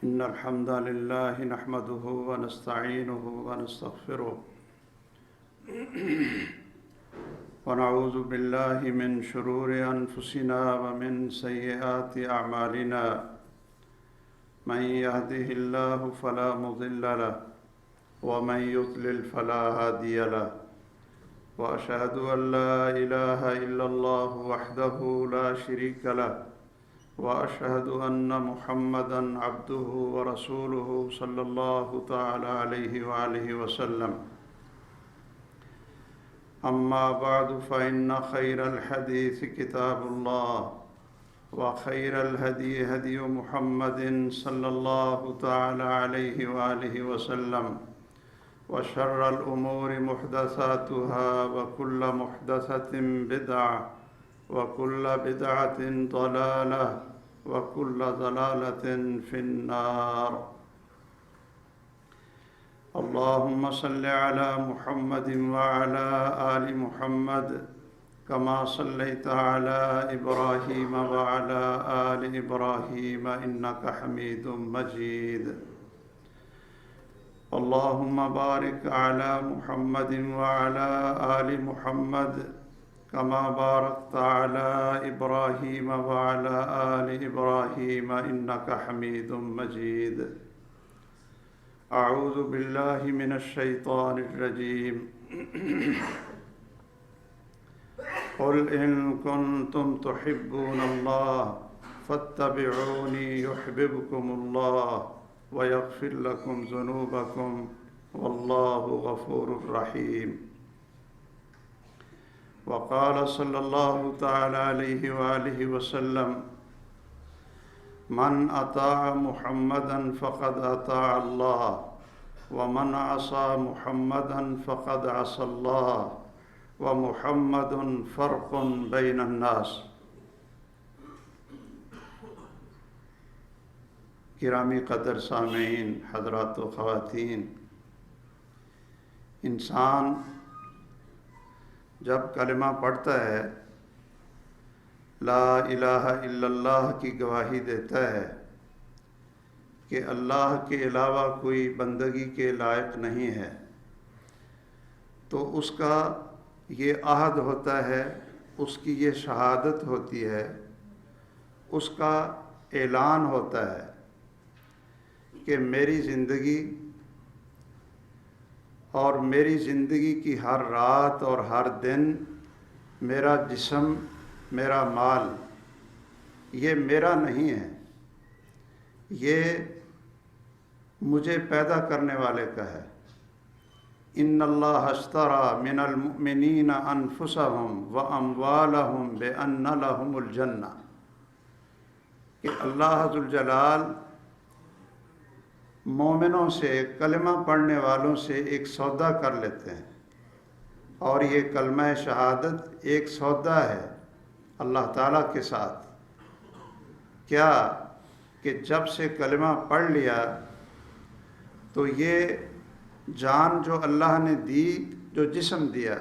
إن الحمد لله نحمده ونستعينه ونستغفره ونعوذ بالله من شرور أنفسنا ومن سيئات أعمالنا من يهده الله فلا مضل له ومن يضلل فلا هادي له وأشهد أن لا إله إلا الله وحده لا شريك له وأشهد أن محمدًا عبده ورسوله صلى الله تعالى عليه وآله وسلم أما بعد فإن خير الحديث كتاب الله وخير الهدي هدي محمد صلى الله تعالى عليه وآله وسلم وشر الأمور محدثاتها وكل محدثة بدعة وكل بدعة ضلالة وكل ضلالة في النار اللهم صل على محمد وعلى آل محمد كما صليت على إبراهيم وعلى آل إبراهيم إنك حميد مجيد اللهم بارك على محمد وعلى آل محمد كما باركت على إبراهيم وعلى آل إبراهيم إنك حميد مجيد أعوذ بالله من الشيطان الرجيم قل إن كنتم تحبون الله فاتبعوني يحببكم الله ويغفر لكم ذنوبكم والله غفور رحيم وقال صلى الله تعالى عليه وآله وسلم من أطاع محمدا فقد أطاع الله ومن عصى محمدا فقد عصى الله ومحمد فرق بين الناس گرامی قدر سامعین، حضرات و خواتین، انسان جب کلمہ پڑھتا ہے، لا الہ الا اللہ کی گواہی دیتا ہے کہ اللہ کے علاوہ کوئی بندگی کے لائق نہیں ہے، تو اس کا یہ عہد ہوتا ہے، اس کی یہ شہادت ہوتی ہے، اس کا اعلان ہوتا ہے کہ میری زندگی اور میری زندگی کی ہر رات اور ہر دن، میرا جسم، میرا مال، یہ میرا نہیں ہے، یہ مجھے پیدا کرنے والے کا ہے۔ ان اللہ اشتری من المؤمنین انفسهم واموالهم بان لهم الجنہ، کہ اللہ ذوالجلال مومنوں سے، کلمہ پڑھنے والوں سے ایک سودا کر لیتے ہیں، اور یہ کلمہ شہادت ایک سودا ہے اللہ تعالیٰ کے ساتھ۔ کیا کہ جب سے کلمہ پڑھ لیا تو یہ جان جو اللہ نے دی، جو جسم دیا،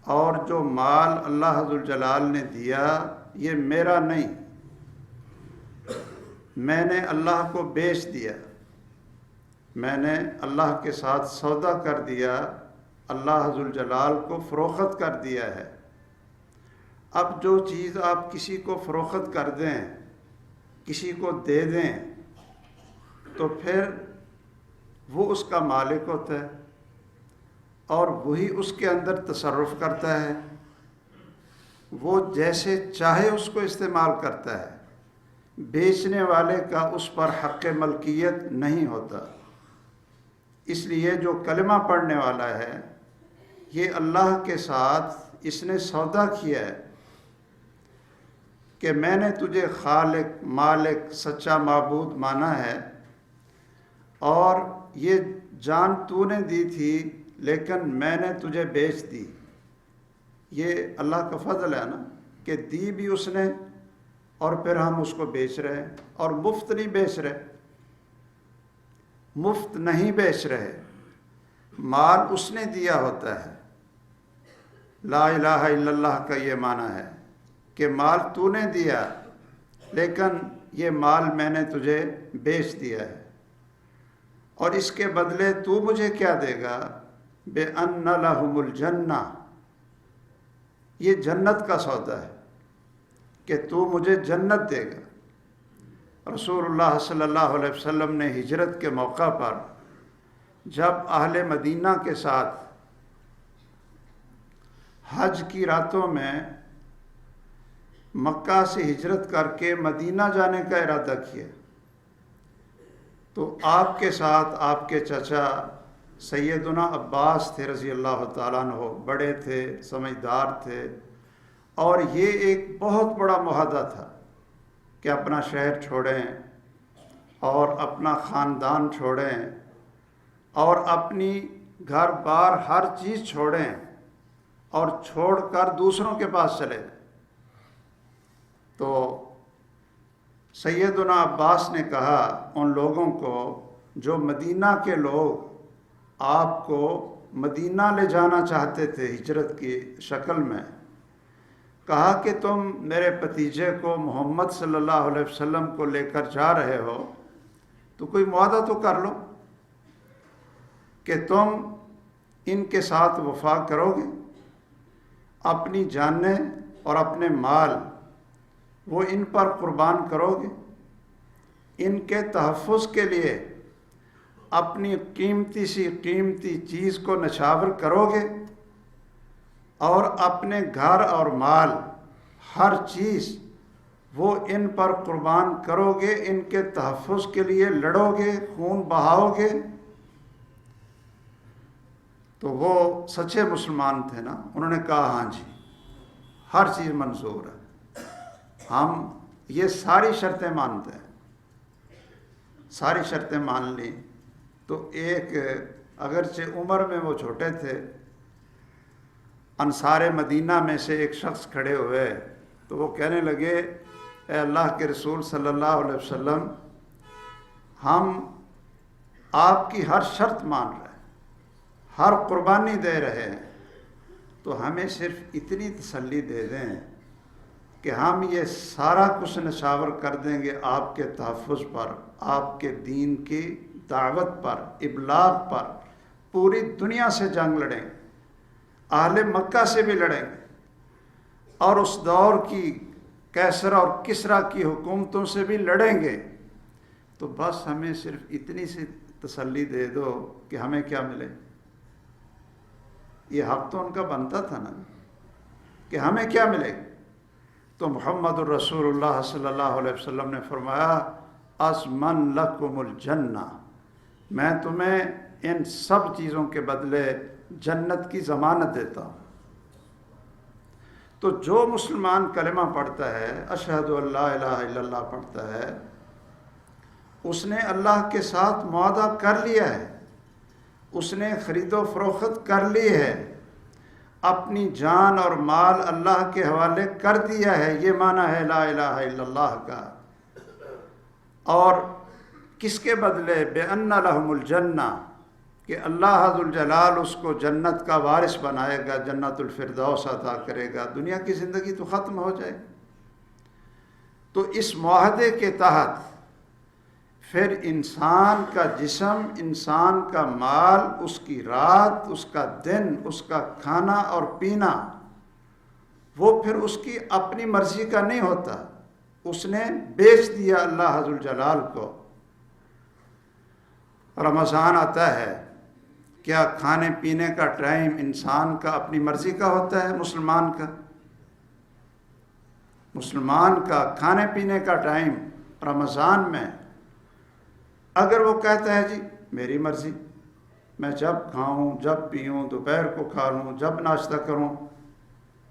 اور جو مال اللہ ذوالجلال نے دیا، یہ میرا نہیں، میں نے اللہ کو بیچ دیا، میں نے اللہ کے ساتھ سودا کر دیا، اللہ ذوالجلال کو فروخت کر دیا ہے۔ اب جو چیز آپ کسی کو فروخت کر دیں، کسی کو دے دیں، تو پھر وہ اس کا مالک ہوتا ہے اور وہی اس کے اندر تصرف کرتا ہے، وہ جیسے چاہے اس کو استعمال کرتا ہے، بیچنے والے کا اس پر حق ملکیت نہیں ہوتا۔ اس لیے جو کلمہ پڑھنے والا ہے، یہ اللہ کے ساتھ اس نے سودا کیا ہے کہ میں نے تجھے خالق، مالک، سچا معبود مانا ہے، اور یہ جان تو نے دی تھی لیکن میں نے تجھے بیچ دی۔ یہ اللہ کا فضل ہے نا، کہ دی بھی اس نے اور پھر ہم اس کو بیچ رہے ہیں، اور مفت نہیں بیچ رہے، مفت نہیں بیچ رہے، مال اس نے دیا ہوتا ہے۔ لا الہ الا اللہ کا یہ معنی ہے کہ مال تو نے دیا، لیکن یہ مال میں نے تجھے بیچ دیا ہے، اور اس کے بدلے تو مجھے کیا دے گا؟ بِأَنَّ لَهُمُ الْجَنَّةَ، یہ جنت کا سودا ہے کہ تو مجھے جنت دے گا۔ رسول اللہ صلی اللہ علیہ وسلم نے ہجرت کے موقع پر جب اہل مدینہ کے ساتھ حج کی راتوں میں مکہ سے ہجرت کر کے مدینہ جانے کا ارادہ کیا، تو آپ کے ساتھ آپ کے چچا سیدنا عباس تھے رضی اللہ تعالیٰ عنہ، بڑے تھے، سمجھدار تھے، اور یہ ایک بہت بڑا معاہدہ تھا کہ اپنا شہر چھوڑیں اور اپنا خاندان چھوڑیں اور اپنی گھر بار ہر چیز چھوڑیں اور چھوڑ کر دوسروں کے پاس چلے جائیں۔ تو سیدنا عباس نے کہا ان لوگوں کو جو مدینہ کے لوگ آپ کو مدینہ لے جانا چاہتے تھے ہجرت کی شکل میں، کہا کہ تم میرے بھتیجے کو محمد صلی اللہ علیہ وسلم کو لے کر جا رہے ہو تو کوئی معاہدہ تو کر لو کہ تم ان کے ساتھ وفا کرو گے، اپنی جانیں اور اپنے مال وہ ان پر قربان کرو گے، ان کے تحفظ کے لیے اپنی قیمتی سی قیمتی چیز کو نچھاور کرو گے، اور اپنے گھر اور مال ہر چیز وہ ان پر قربان کرو گے، ان کے تحفظ کے لیے لڑو گے، خون بہاؤ گے۔ تو وہ سچے مسلمان تھے نا، انہوں نے کہا ہاں جی ہر چیز منظور ہے، ہم یہ ساری شرطیں مانتے ہیں۔ ساری شرطیں مان لیں تو ایک اگرچہ عمر میں وہ چھوٹے تھے، انصار مدینہ میں سے ایک شخص کھڑے ہوئے تو وہ کہنے لگے اے اللہ کے رسول صلی اللہ علیہ وسلم، ہم آپ کی ہر شرط مان رہے ہیں، ہر قربانی دے رہے ہیں، تو ہمیں صرف اتنی تسلی دے دیں کہ ہم یہ سارا کچھ نشاور کر دیں گے آپ کے تحفظ پر، آپ کے دین کی دعوت پر، ابلاغ پر، پوری دنیا سے جنگ لڑیں گے، اہل مکہ سے بھی لڑیں گے، اور اس دور کی کیسرا اور کسرا کی حکومتوں سے بھی لڑیں گے، تو بس ہمیں صرف اتنی سی تسلی دے دو کہ ہمیں کیا ملے۔ یہ حق تو ان کا بنتا تھا نا کہ ہمیں کیا ملے۔ تو محمد الرسول اللہ صلی اللہ علیہ وسلم نے فرمایا اضمن لکم الجنہ، میں تمہیں ان سب چیزوں کے بدلے جنت کی ضمانت دیتا ہوں۔ تو جو مسلمان کلمہ پڑھتا ہے، اشہد ان لا الہ الا اللہ پڑھتا ہے، اس نے اللہ کے ساتھ معاہدہ کر لیا ہے، اس نے خرید و فروخت کر لی ہے، اپنی جان اور مال اللہ کے حوالے کر دیا ہے، یہ معنی ہے لا الہ الا اللہ کا۔ اور کس کے بدلے؟ بِأَنَّ لَهُمُ الْجَنَّةَ، کہ اللہ ذوالجلال اس کو جنت کا وارث بنائے گا، جنت الفردوس عطا کرے گا، دنیا کی زندگی تو ختم ہو جائے۔ تو اس معاہدے کے تحت پھر انسان کا جسم، انسان کا مال، اس کی رات، اس کا دن، اس کا کھانا اور پینا، وہ پھر اس کی اپنی مرضی کا نہیں ہوتا، اس نے بیچ دیا اللہ ذوالجلال کو۔ رمضان آتا ہے، کیا کھانے پینے کا ٹائم انسان کا اپنی مرضی کا ہوتا ہے؟ مسلمان کا کھانے پینے کا ٹائم رمضان میں اگر وہ کہتا ہے جی میری مرضی، میں جب کھاؤں، جب پیوں، دوپہر کو کھا لوں، جب ناشتہ کروں،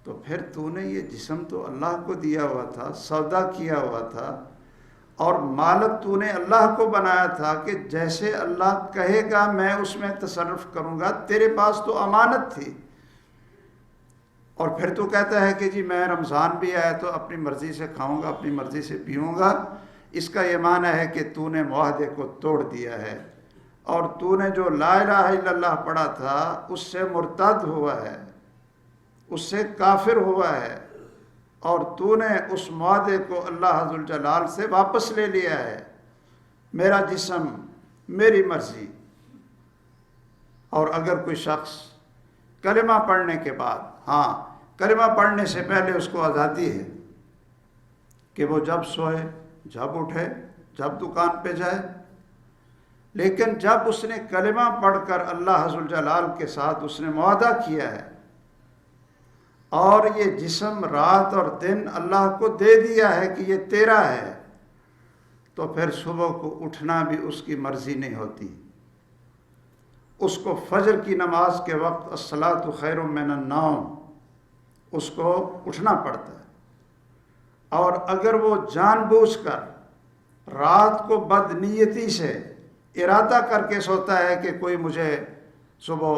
تو پھر تو نے یہ جسم تو اللہ کو دیا ہوا تھا، سودا کیا ہوا تھا، اور مالک تو نے اللہ کو بنایا تھا کہ جیسے اللہ کہے گا میں اس میں تصرف کروں گا، تیرے پاس تو امانت تھی، اور پھر تو کہتا ہے کہ جی میں رمضان بھی آیا تو اپنی مرضی سے کھاؤں گا، اپنی مرضی سے پیوں گا۔ اس کا یہ معنی ہے کہ تو نے معاہدے کو توڑ دیا ہے، اور تو نے جو لا الہ الا اللہ پڑھا تھا اس سے مرتد ہوا ہے، اس سے کافر ہوا ہے، اور تو نے اس معاہدے کو اللہ عز الجلال سے واپس لے لیا ہے، میرا جسم میری مرضی۔ اور اگر کوئی شخص کلمہ پڑھنے کے بعد، ہاں کلمہ پڑھنے سے پہلے اس کو آزادی ہے کہ وہ جب سوئے، جب اٹھے، جب دکان پہ جائے، لیکن جب اس نے کلمہ پڑھ کر اللہ عز الجلال کے ساتھ اس نے معاہدہ کیا ہے اور یہ جسم رات اور دن اللہ کو دے دیا ہے کہ یہ تیرا ہے، تو پھر صبح کو اٹھنا بھی اس کی مرضی نہیں ہوتی۔ اس کو فجر کی نماز کے وقت الصلاۃ خیر من النوم اس کو اٹھنا پڑتا ہے، اور اگر وہ جان بوجھ کر رات کو بدنیتی سے ارادہ کر کے سوتا ہے کہ کوئی مجھے صبح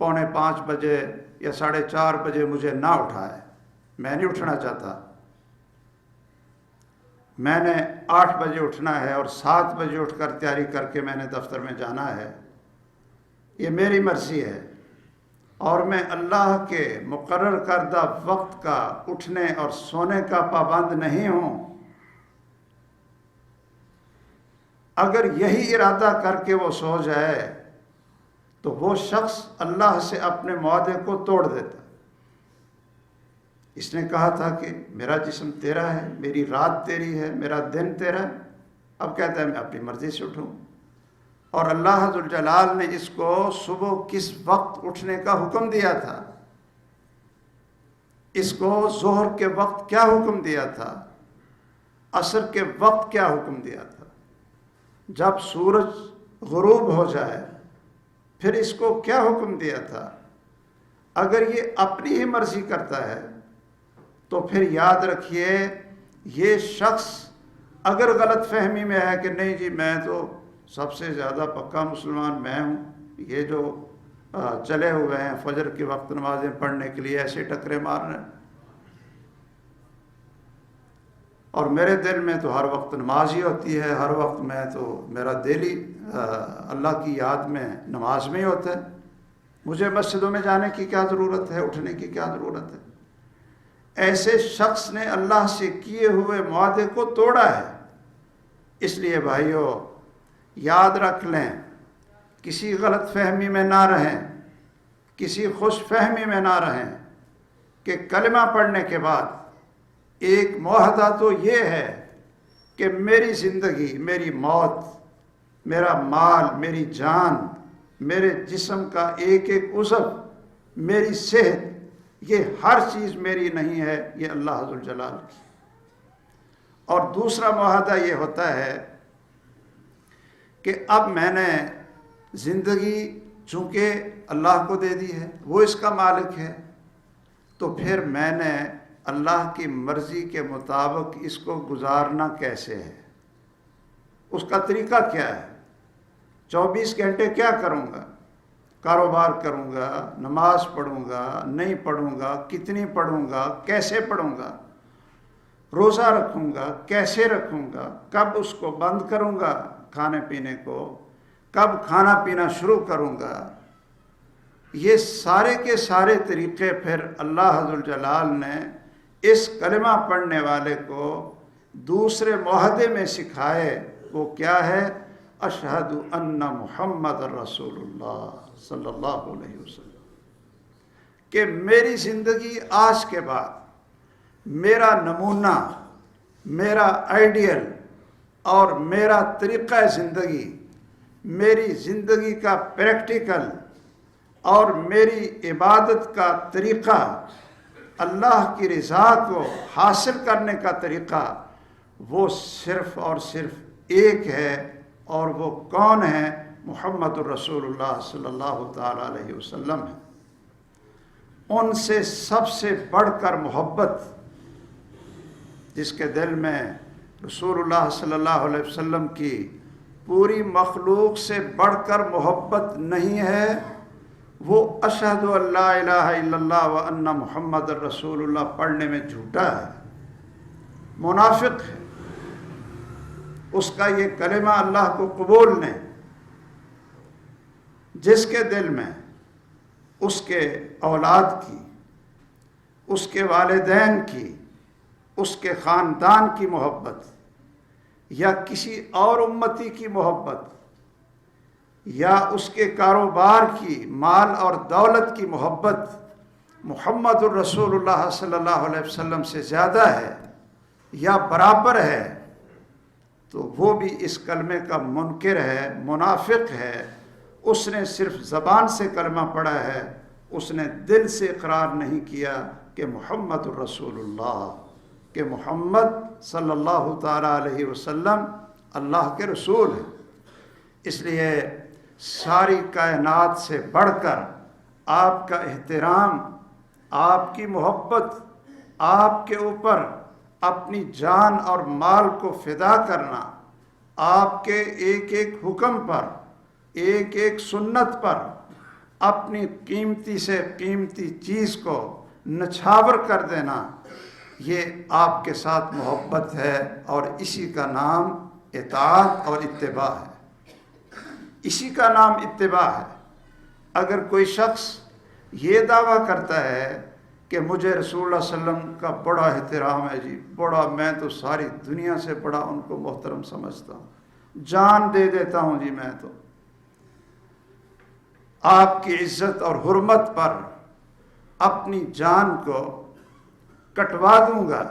4:45 بجے یا 4:30 بجے مجھے نہ اٹھائے، میں نہیں اٹھنا چاہتا، میں نے 8 بجے اٹھنا ہے اور 7 بجے اٹھ کر تیاری کر کے میں نے دفتر میں جانا ہے، یہ میری مرضی ہے اور میں اللہ کے مقرر کردہ وقت کا اٹھنے اور سونے کا پابند نہیں ہوں۔ اگر یہی ارادہ کر کے وہ سو جائے تو وہ شخص اللہ سے اپنے معاہدے کو توڑ دیتا۔ اس نے کہا تھا کہ میرا جسم تیرا ہے، میری رات تیری ہے، میرا دن تیرا ہے، اب کہتا ہے میں اپنی مرضی سے اٹھوں۔ اور اللہ عز الجلال نے اس کو صبح کس وقت اٹھنے کا حکم دیا تھا، اس کو ظہر کے وقت کیا حکم دیا تھا، عصر کے وقت کیا حکم دیا تھا، جب سورج غروب ہو جائے پھر اس کو کیا حکم دیا تھا۔ اگر یہ اپنی ہی مرضی کرتا ہے تو پھر یاد رکھیے یہ شخص اگر غلط فہمی میں ہے کہ نہیں جی میں تو سب سے زیادہ پکا مسلمان میں ہوں، یہ جو چلے ہوئے ہیں فجر کے وقت نمازیں پڑھنے کے لیے ایسے ٹکرے مار رہے ہیں، اور میرے دل میں تو ہر وقت نماز ہی ہوتی ہے، ہر وقت میں تو میرا دلی اللہ کی یاد میں نماز میں ہی ہوتا ہے، مجھے مسجدوں میں جانے کی کیا ضرورت ہے، اٹھنے کی کیا ضرورت ہے۔ ایسے شخص نے اللہ سے کیے ہوئے معاہدے کو توڑا ہے۔ اس لیے بھائیو یاد رکھ لیں، کسی غلط فہمی میں نہ رہیں، کسی خوش فہمی میں نہ رہیں کہ کلمہ پڑھنے کے بعد ایک معاہدہ تو یہ ہے کہ میری زندگی، میری موت، میرا مال، میری جان، میرے جسم کا ایک ایک عضو، میری صحت، یہ ہر چیز میری نہیں ہے، یہ اللہ عز الجلال کی۔ اور دوسرا معاہدہ یہ ہوتا ہے کہ اب میں نے زندگی چونکہ اللہ کو دے دی ہے، وہ اس کا مالک ہے، تو پھر میں نے اللہ کی مرضی کے مطابق اس کو گزارنا کیسے ہے، اس کا طریقہ کیا ہے۔ 24 گھنٹے کیا کروں گا، کاروبار کروں گا، نماز پڑھوں گا، نہیں پڑھوں گا، کتنی پڑھوں گا، کیسے پڑھوں گا، روزہ رکھوں گا، کیسے رکھوں گا، کب اس کو بند کروں گا کھانے پینے کو، کب کھانا پینا شروع کروں گا، یہ سارے کے سارے طریقے پھر اللہ عز الجلال نے اس کلمہ پڑھنے والے کو دوسرے معاہدے میں سکھائے۔ وہ کیا ہے؟ اشہد ان محمد رسول اللہ صلی اللہ علیہ وسلم، کہ میری زندگی آج کے بعد میرا نمونہ، میرا آئیڈیل اور میرا طریقہ زندگی، میری زندگی کا پریکٹیکل اور میری عبادت کا طریقہ، اللہ کی رضا کو حاصل کرنے کا طریقہ، وہ صرف اور صرف ایک ہے، اور وہ کون ہے؟ محمد الرسول اللہ صلی اللہ تعالیٰ علیہ وسلم ہے۔ ان سے سب سے بڑھ کر محبت، جس کے دل میں رسول اللہ صلی اللہ علیہ وسلم کی پوری مخلوق سے بڑھ کر محبت نہیں ہے، وہ اشہد ان لا الہ الا اللہ وان محمد الرسول اللہ پڑھنے میں جھوٹا ہے، منافق ہے۔ اس کا یہ کلمہ اللہ کو قبول نہیں۔ جس کے دل میں اس کے اولاد کی، اس کے والدین کی، اس کے خاندان کی محبت یا کسی اور امتی کی محبت یا اس کے کاروبار کی، مال اور دولت کی محبت محمد الرسول اللہ صلی اللہ علیہ وسلم سے زیادہ ہے یا برابر ہے، تو وہ بھی اس کلمے کا منکر ہے، منافق ہے۔ اس نے صرف زبان سے کلمہ پڑھا ہے، اس نے دل سے اقرار نہیں کیا کہ محمد الرسول اللہ، کہ محمد صلی اللہ تعالیٰ علیہ وسلم اللہ کے رسول ہیں۔ اس لیے ساری کائنات سے بڑھ کر آپ کا احترام، آپ کی محبت، آپ کے اوپر اپنی جان اور مال کو فدا کرنا، آپ کے ایک ایک حکم پر، ایک ایک سنت پر اپنی قیمتی سے قیمتی چیز کو نچھاور کر دینا، یہ آپ کے ساتھ محبت ہے، اور اسی کا نام اطاعت اور اتباع ہے۔ اسی کا نام اتباع ہے۔ اگر کوئی شخص یہ دعویٰ کرتا ہے کہ مجھے رسول اللہ صلی اللہ علیہ وسلم کا بڑا احترام ہے، جی بڑا، میں تو ساری دنیا سے بڑا ان کو محترم سمجھتا ہوں، جان دے دیتا ہوں، جی میں تو آپ کی عزت اور حرمت پر اپنی جان کو کٹوا دوں گا،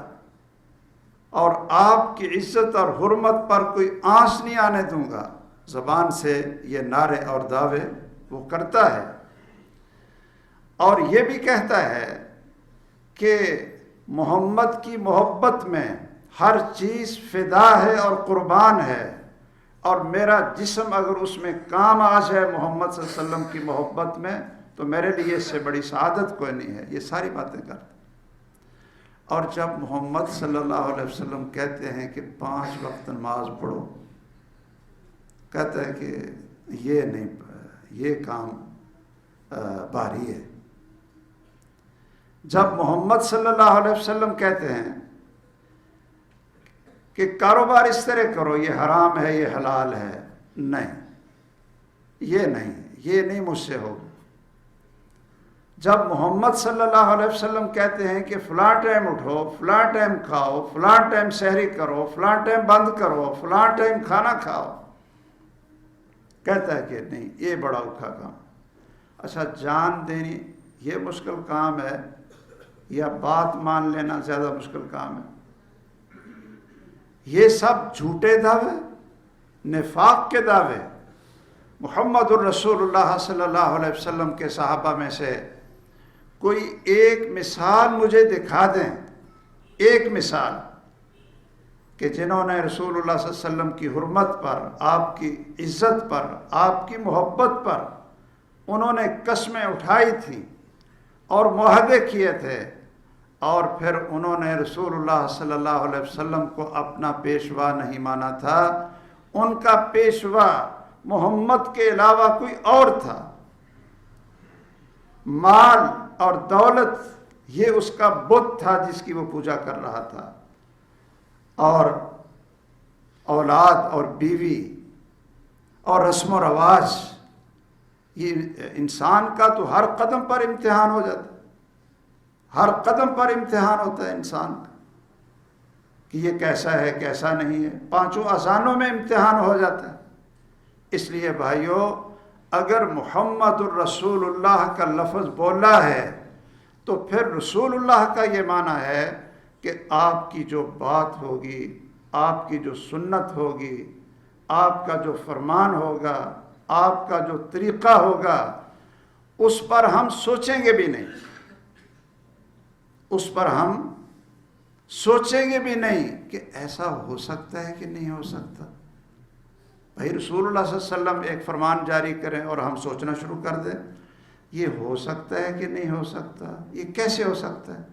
اور آپ کی عزت اور حرمت پر کوئی آنچ نہیں آنے دوں گا، زبان سے یہ نعرے اور دعوے وہ کرتا ہے، اور یہ بھی کہتا ہے کہ محمد کی محبت میں ہر چیز فدا ہے اور قربان ہے، اور میرا جسم اگر اس میں کام آ جائے محمد صلی اللہ علیہ وسلم کی محبت میں تو میرے لیے اس سے بڑی سعادت کوئی نہیں ہے۔ یہ ساری باتیں کرتے ہیں۔ اور جب محمد صلی اللہ علیہ وسلم کہتے ہیں کہ 5 وقت نماز پڑھو، کہتا ہے کہ یہ نہیں، یہ کام بھاری ہے۔ جب محمد صلی اللہ علیہ وسلم کہتے ہیں کہ کاروبار اس طرح کرو، یہ حرام ہے، یہ حلال ہے، نہیں، یہ نہیں مجھ سے ہوگا۔ جب محمد صلی اللہ علیہ وسلم کہتے ہیں کہ فلاں ٹائم اٹھو، فلاں ٹائم کھاؤ، فلاں ٹائم سحری کرو، فلاں ٹائم بند کرو، فلاں ٹائم کھانا کھاؤ، کہتا ہے کہ نہیں، یہ بڑا اوکھا کام۔ اچھا، جان دینی یہ مشکل کام ہے یا بات مان لینا زیادہ مشکل کام ہے؟ یہ سب جھوٹے دعوے، نفاق کے دعوے۔ محمد الرسول اللہ صلی اللہ علیہ وسلم کے صحابہ میں سے کوئی ایک مثال مجھے دکھا دیں، ایک مثال، کہ جنہوں نے رسول اللہ صلی اللہ علیہ وسلم کی حرمت پر، آپ کی عزت پر، آپ کی محبت پر انہوں نے قسمیں اٹھائی تھیں اور معاہدے کیے تھے، اور پھر انہوں نے رسول اللہ صلی اللہ علیہ وسلم کو اپنا پیشوا نہیں مانا تھا، ان کا پیشوا محمد کے علاوہ کوئی اور تھا۔ مال اور دولت یہ اس کا بت تھا جس کی وہ پوجا کر رہا تھا، اور اولاد اور بیوی اور رسم و رواج، یہ انسان کا تو ہر قدم پر امتحان ہو جاتا ہے، ہر قدم پر امتحان ہوتا ہے انسان کا کہ یہ کیسا ہے، کیسا نہیں ہے۔ 5 اذانوں میں امتحان ہو جاتا ہے۔ اس لیے بھائیو، اگر محمد الرسول اللہ کا لفظ بولا ہے تو پھر رسول اللہ کا یہ معنی ہے کہ آپ کی جو بات ہوگی، آپ کی جو سنت ہوگی، آپ کا جو فرمان ہوگا، آپ کا جو طریقہ ہوگا، اس پر ہم سوچیں گے بھی نہیں، اس پر ہم سوچیں گے بھی نہیں کہ ایسا ہو سکتا ہے کہ نہیں ہو سکتا۔ بھائی رسول اللہ صلی اللہ علیہ وسلم ایک فرمان جاری کریں اور ہم سوچنا شروع کر دیں یہ ہو سکتا ہے کہ نہیں ہو سکتا، یہ کیسے ہو سکتا ہے،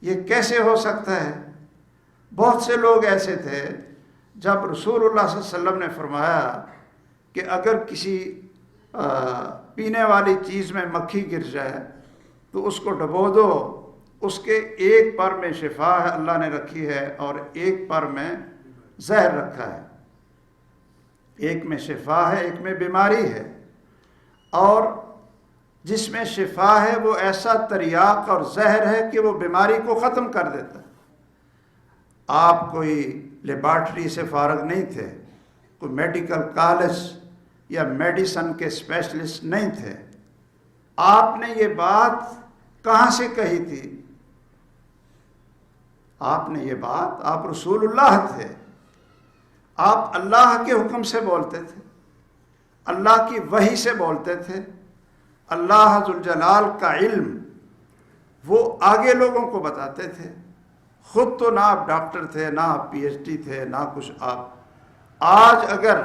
یہ کیسے ہو سکتا ہے۔ بہت سے لوگ ایسے تھے، جب رسول اللہ صلی اللہ علیہ وسلم نے فرمایا کہ اگر کسی پینے والی چیز میں مکھی گر جائے تو اس کو ڈبو دو، اس کے ایک پر میں شفا ہے اللہ نے رکھی ہے اور ایک پر میں زہر رکھا ہے، ایک میں شفا ہے ایک میں بیماری ہے، اور جس میں شفا ہے وہ ایسا تریاق اور زہر ہے کہ وہ بیماری کو ختم کر دیتا ہے، آپ کوئی لیبارٹری سے فارغ نہیں تھے، کوئی میڈیکل کالج یا میڈیسن کے اسپیشلسٹ نہیں تھے، آپ نے یہ بات کہاں سے کہی تھی؟ آپ نے یہ بات، آپ رسول اللہ تھے، آپ اللہ کے حکم سے بولتے تھے، اللہ کی وحی سے بولتے تھے، اللہ ذوالجلال کا علم وہ آگے لوگوں کو بتاتے تھے، خود تو نہ آپ ڈاکٹر تھے، نہ آپ پی ایچ ڈی تھے، نہ کچھ آپ۔ آج اگر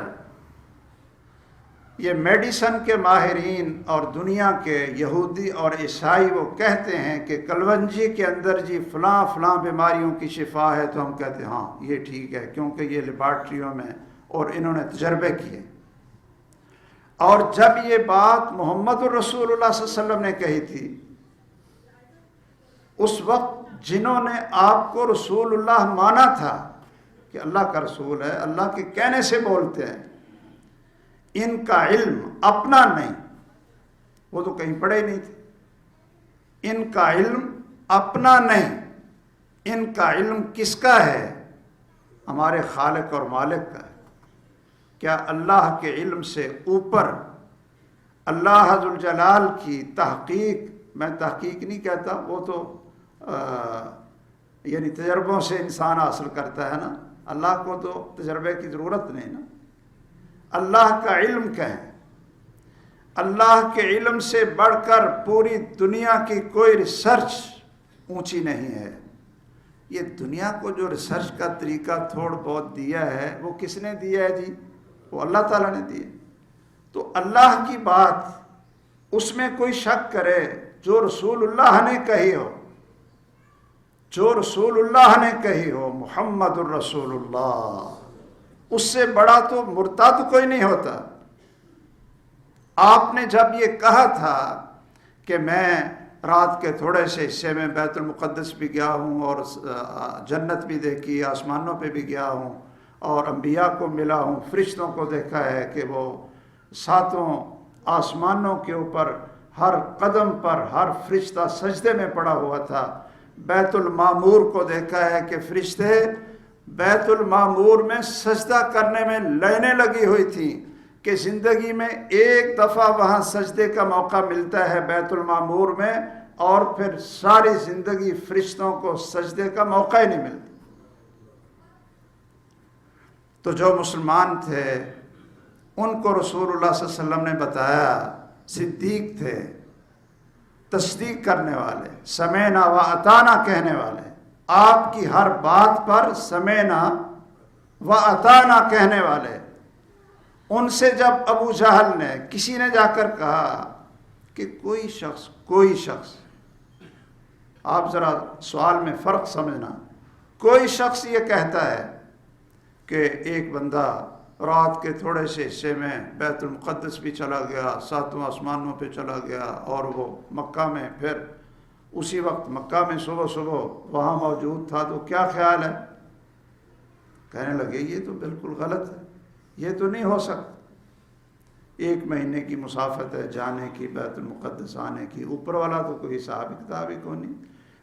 یہ میڈیسن کے ماہرین اور دنیا کے یہودی اور عیسائی وہ کہتے ہیں کہ کلونجی کے اندر جی فلاں فلاں بیماریوں کی شفا ہے، تو ہم کہتے ہیں ہاں یہ ٹھیک ہے، کیونکہ یہ لیبارٹریوں میں اور انہوں نے تجربے کیے۔ اور جب یہ بات محمد الرسول اللہ صلی اللہ علیہ وسلم نے کہی تھی، اس وقت جنہوں نے آپ کو رسول اللہ مانا تھا کہ اللہ کا رسول ہے، اللہ کے کہنے سے بولتے ہیں، ان کا علم اپنا نہیں، وہ تو کہیں پڑھے نہیں تھے، ان کا علم اپنا نہیں، ان کا علم کس کا ہے؟ ہمارے خالق اور مالک کا ہے۔ کیا اللہ کے علم سے اوپر اللہ ذوالجلال کی تحقیق، میں تحقیق نہیں کہتا، وہ تو یعنی تجربوں سے انسان حاصل کرتا ہے نا، اللہ کو تو تجربے کی ضرورت نہیں نا، اللہ کا علم کہیں، اللہ کے علم سے بڑھ کر پوری دنیا کی کوئی ریسرچ اونچی نہیں ہے۔ یہ دنیا کو جو ریسرچ کا طریقہ تھوڑ بہت دیا ہے، وہ کس نے دیا ہے جی؟ وہ اللہ تعالیٰ نے دیا۔ تو اللہ کی بات، اس میں کوئی شک کرے جو رسول اللہ نے کہی ہو، جو رسول اللہ نے کہی ہو، محمد الرسول اللہ، اس سے بڑا تو مرتد کوئی نہیں ہوتا۔ آپ نے جب یہ کہا تھا کہ میں رات کے تھوڑے سے حصے میں بیت المقدس بھی گیا ہوں اور جنت بھی دیکھی، آسمانوں پہ بھی گیا ہوں اور انبیاء کو ملا ہوں، فرشتوں کو دیکھا ہے کہ وہ ساتوں آسمانوں کے اوپر ہر قدم پر ہر فرشتہ سجدے میں پڑا ہوا تھا، بیت المعمور کو دیکھا ہے کہ فرشتے بیت المعمور میں سجدہ کرنے میں لائنیں لگی ہوئی تھیں کہ زندگی میں ایک دفعہ وہاں سجدے کا موقع ملتا ہے بیت المعمور میں، اور پھر ساری زندگی فرشتوں کو سجدے کا موقع ہی نہیں ملتا۔ تو جو مسلمان تھے ان کو رسول اللہ صلی اللہ علیہ وسلم نے بتایا، صدیق تھے، تصدیق کرنے والے، سمعنا و اطعنا کہنے والے، آپ کی ہر بات پر سمعنا و اطعنا کہنے والے۔ ان سے جب ابو جہل نے، کسی نے جا کر کہا کہ کوئی شخص، آپ ذرا سوال میں فرق سمجھنا، کوئی شخص یہ کہتا ہے کہ ایک بندہ رات کے تھوڑے سے حصے میں بیت المقدس بھی چلا گیا، ساتوں آسمانوں پہ چلا گیا، اور وہ مکہ میں پھر اسی وقت مکہ میں صبح وہاں موجود تھا، تو کیا خیال ہے؟ کہنے لگے یہ تو بالکل غلط ہے، یہ تو نہیں ہو سکتا، 1 مہینے کی مسافت ہے جانے کی، بیت المقدس آنے کی، اوپر والا تو کوئی حساب کتاب ہی کو نہیں،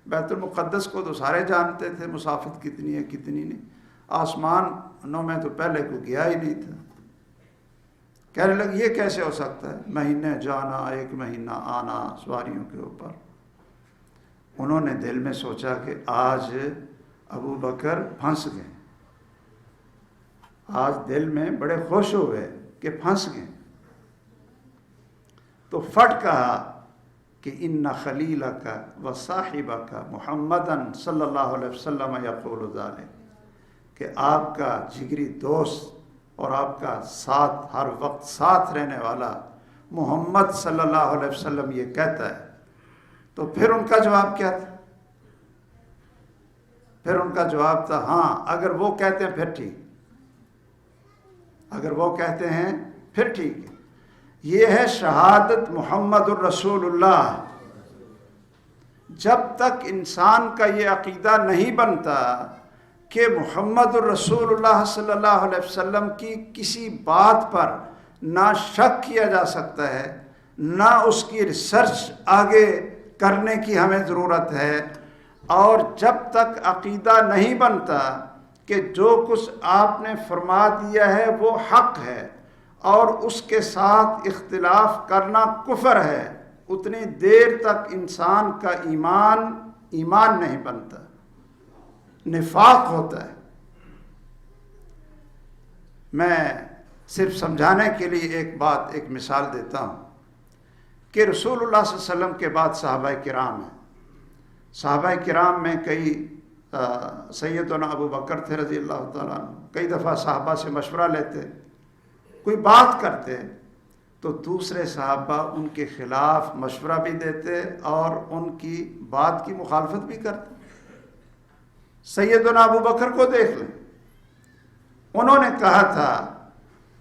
بیت المقدس کو تو سارے جانتے تھے مسافت کتنی ہے کتنی نہیں، آسمانوں میں تو پہلے کوئی گیا ہی نہیں تھا۔ کہنے لگے یہ کیسے ہو سکتا ہے، مہینے جانا، 1 مہینہ آنا سواریوں کے اوپر۔ انہوں نے دل میں سوچا کہ آج ابو بکر پھنس گئے، آج دل میں بڑے خوش ہوئے کہ پھنس گئے، تو فٹ کہا کہ ان خلیلک و صاحبک محمدن صلی اللہ علیہ وسلم یقول ذلک، کہ آپ کا جگری دوست اور آپ کا ساتھ ہر وقت ساتھ رہنے والا محمد صلی اللہ علیہ وسلم یہ کہتا ہے۔ تو پھر ان کا جواب کیا تھا؟ پھر ان کا جواب تھا ہاں اگر وہ کہتے ہیں پھر ٹھیک، اگر وہ کہتے ہیں پھر ٹھیک ہے۔ یہ ہے شہادت محمد الرسول اللہ۔ جب تک انسان کا یہ عقیدہ نہیں بنتا کہ محمد الرسول اللہ صلی اللہ علیہ وسلم کی کسی بات پر نہ شک کیا جا سکتا ہے، نہ اس کی ریسرچ آگے کرنے کی ہمیں ضرورت ہے، اور جب تک عقیدہ نہیں بنتا کہ جو کچھ آپ نے فرما دیا ہے وہ حق ہے اور اس کے ساتھ اختلاف کرنا کفر ہے، اتنی دیر تک انسان کا ایمان نہیں بنتا، نفاق ہوتا ہے۔ میں صرف سمجھانے کے لیے ایک مثال دیتا ہوں کہ رسول اللہ صلی اللہ علیہ وسلم کے بعد صحابہ کرام ہیں۔ صحابہ کرام میں کئی سیدنا ابو بکر تھے رضی اللہ تعالیٰ عنہ، کئی دفعہ صحابہ سے مشورہ لیتے، کوئی بات کرتے تو دوسرے صحابہ ان کے خلاف مشورہ بھی دیتے اور ان کی بات کی مخالفت بھی کرتے۔ سیدنا ابو بکر کو دیکھ لیں، انہوں نے کہا تھا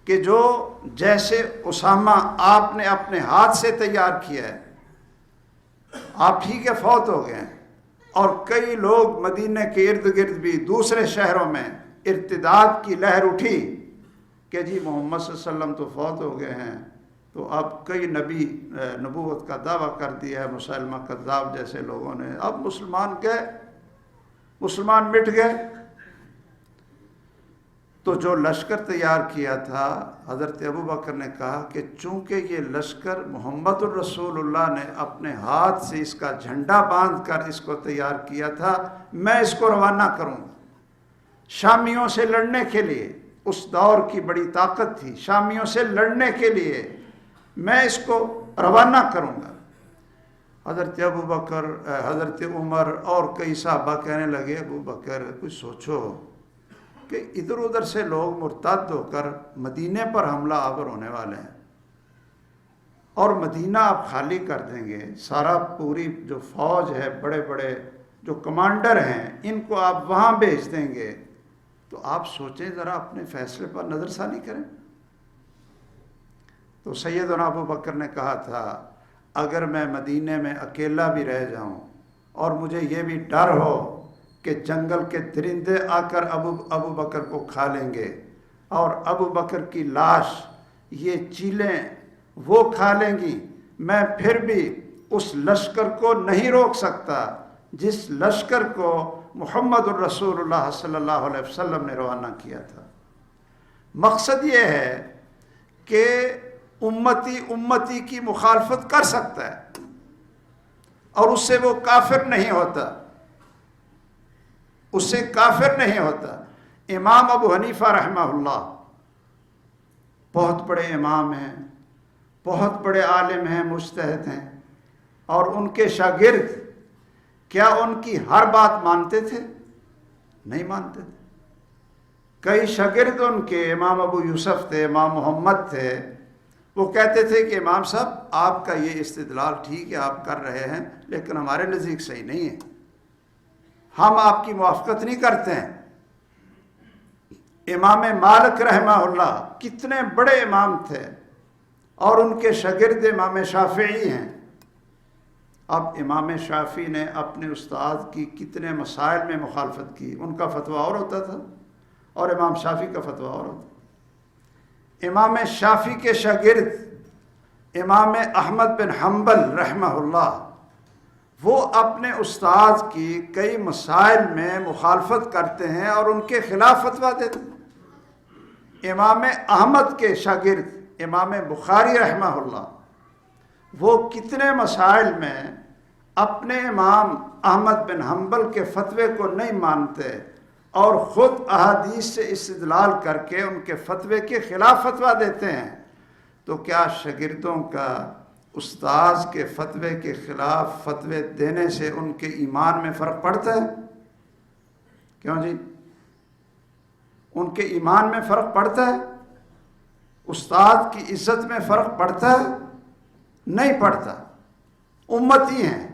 کہ جو جیسے اسامہ آپ نے اپنے ہاتھ سے تیار کیا ہے، آپ ہی کے فوت ہو گئے ہیں، اور کئی لوگ مدینہ کے ارد گرد بھی دوسرے شہروں میں ارتداد کی لہر اٹھی کہ جی محمد صلی اللہ علیہ وسلم تو فوت ہو گئے ہیں، تو اب کئی نبی نبوت کا دعویٰ کر دیا ہے، مسلمہ کذاب جیسے لوگوں نے، اب مسلمان مٹ گئے۔ تو جو لشکر تیار کیا تھا، حضرت ابو بکر نے کہا کہ چونکہ یہ لشکر محمد الرسول اللہ نے اپنے ہاتھ سے اس کا جھنڈا باندھ کر اس کو تیار کیا تھا، میں اس کو روانہ کروں گا شامیوں سے لڑنے کے لیے۔ اس دور کی بڑی طاقت تھی، شامیوں سے لڑنے کے لیے میں اس کو روانہ کروں گا۔ حضرت ابو بکر، حضرت عمر اور کئی صحابہ کہنے لگے ابو بکر کچھ سوچو کہ ادھر ادھر سے لوگ مرتد ہو کر مدینے پر حملہ آور ہونے والے ہیں، اور مدینہ آپ خالی کر دیں گے، سارا پوری جو فوج ہے، بڑے بڑے جو کمانڈر ہیں، ان کو آپ وہاں بھیج دیں گے، تو آپ سوچیں ذرا، اپنے فیصلے پر نظر ثانی کریں۔ تو سیدنا ابو بکر نے کہا تھا اگر میں مدینے میں اکیلا بھی رہ جاؤں اور مجھے یہ بھی ڈر ہو کہ جنگل کے درندے آ کر ابو بکر کو کھا لیں گے اور ابو بکر کی لاش یہ چیلیں وہ کھا لیں گی، میں پھر بھی اس لشکر کو نہیں روک سکتا جس لشکر کو محمد الرسول اللہ صلی اللہ علیہ وسلم نے روانہ کیا تھا۔ مقصد یہ ہے کہ امتی کی مخالفت کر سکتا ہے اور اس سے وہ کافر نہیں ہوتا، اس سے کافر نہیں ہوتا۔ امام ابو حنیفہ رحمہ اللہ بہت بڑے امام ہیں، بہت بڑے عالم ہیں، مجتہد ہیں، اور ان کے شاگرد کیا ان کی ہر بات مانتے تھے؟ نہیں مانتے تھے۔ کئی شاگرد ان کے، امام ابو یوسف تھے، امام محمد تھے، وہ کہتے تھے کہ امام صاحب آپ کا یہ استدلال ٹھیک ہے، آپ کر رہے ہیں، لیکن ہمارے نزدیک صحیح نہیں ہے، ہم آپ کی موافقت نہیں کرتے ہیں۔ امام مالک رحمہ اللہ کتنے بڑے امام تھے، اور ان کے شاگرد امام شافعی ہیں۔ اب امام شافعی نے اپنے استاد کی کتنے مسائل میں مخالفت کی، ان کا فتویٰ اور ہوتا تھا اور امام شافعی کا فتویٰ اور ہوتا تھا۔ امام شافعی کے شاگرد امام احمد بن حنبل رحمہ اللہ، وہ اپنے استاد کی کئی مسائل میں مخالفت کرتے ہیں اور ان کے خلاف فتویٰ دیتے ہیں۔ امام احمد کے شاگرد امام بخاری رحمہ اللہ، وہ کتنے مسائل میں اپنے امام احمد بن حنبل کے فتوے کو نہیں مانتے اور خود احادیث سے استدلال کر کے ان کے فتوے کے خلاف فتویٰ دیتے ہیں۔ تو کیا شاگردوں کا استاذ کے فتوے کے خلاف فتوے دینے سے ان کے ایمان میں فرق پڑتا ہے؟ کیوں جی؟ ان کے ایمان میں فرق پڑتا ہے؟ استاد کی عزت میں فرق پڑتا ہے؟ نہیں پڑتا۔ امتی ہیں،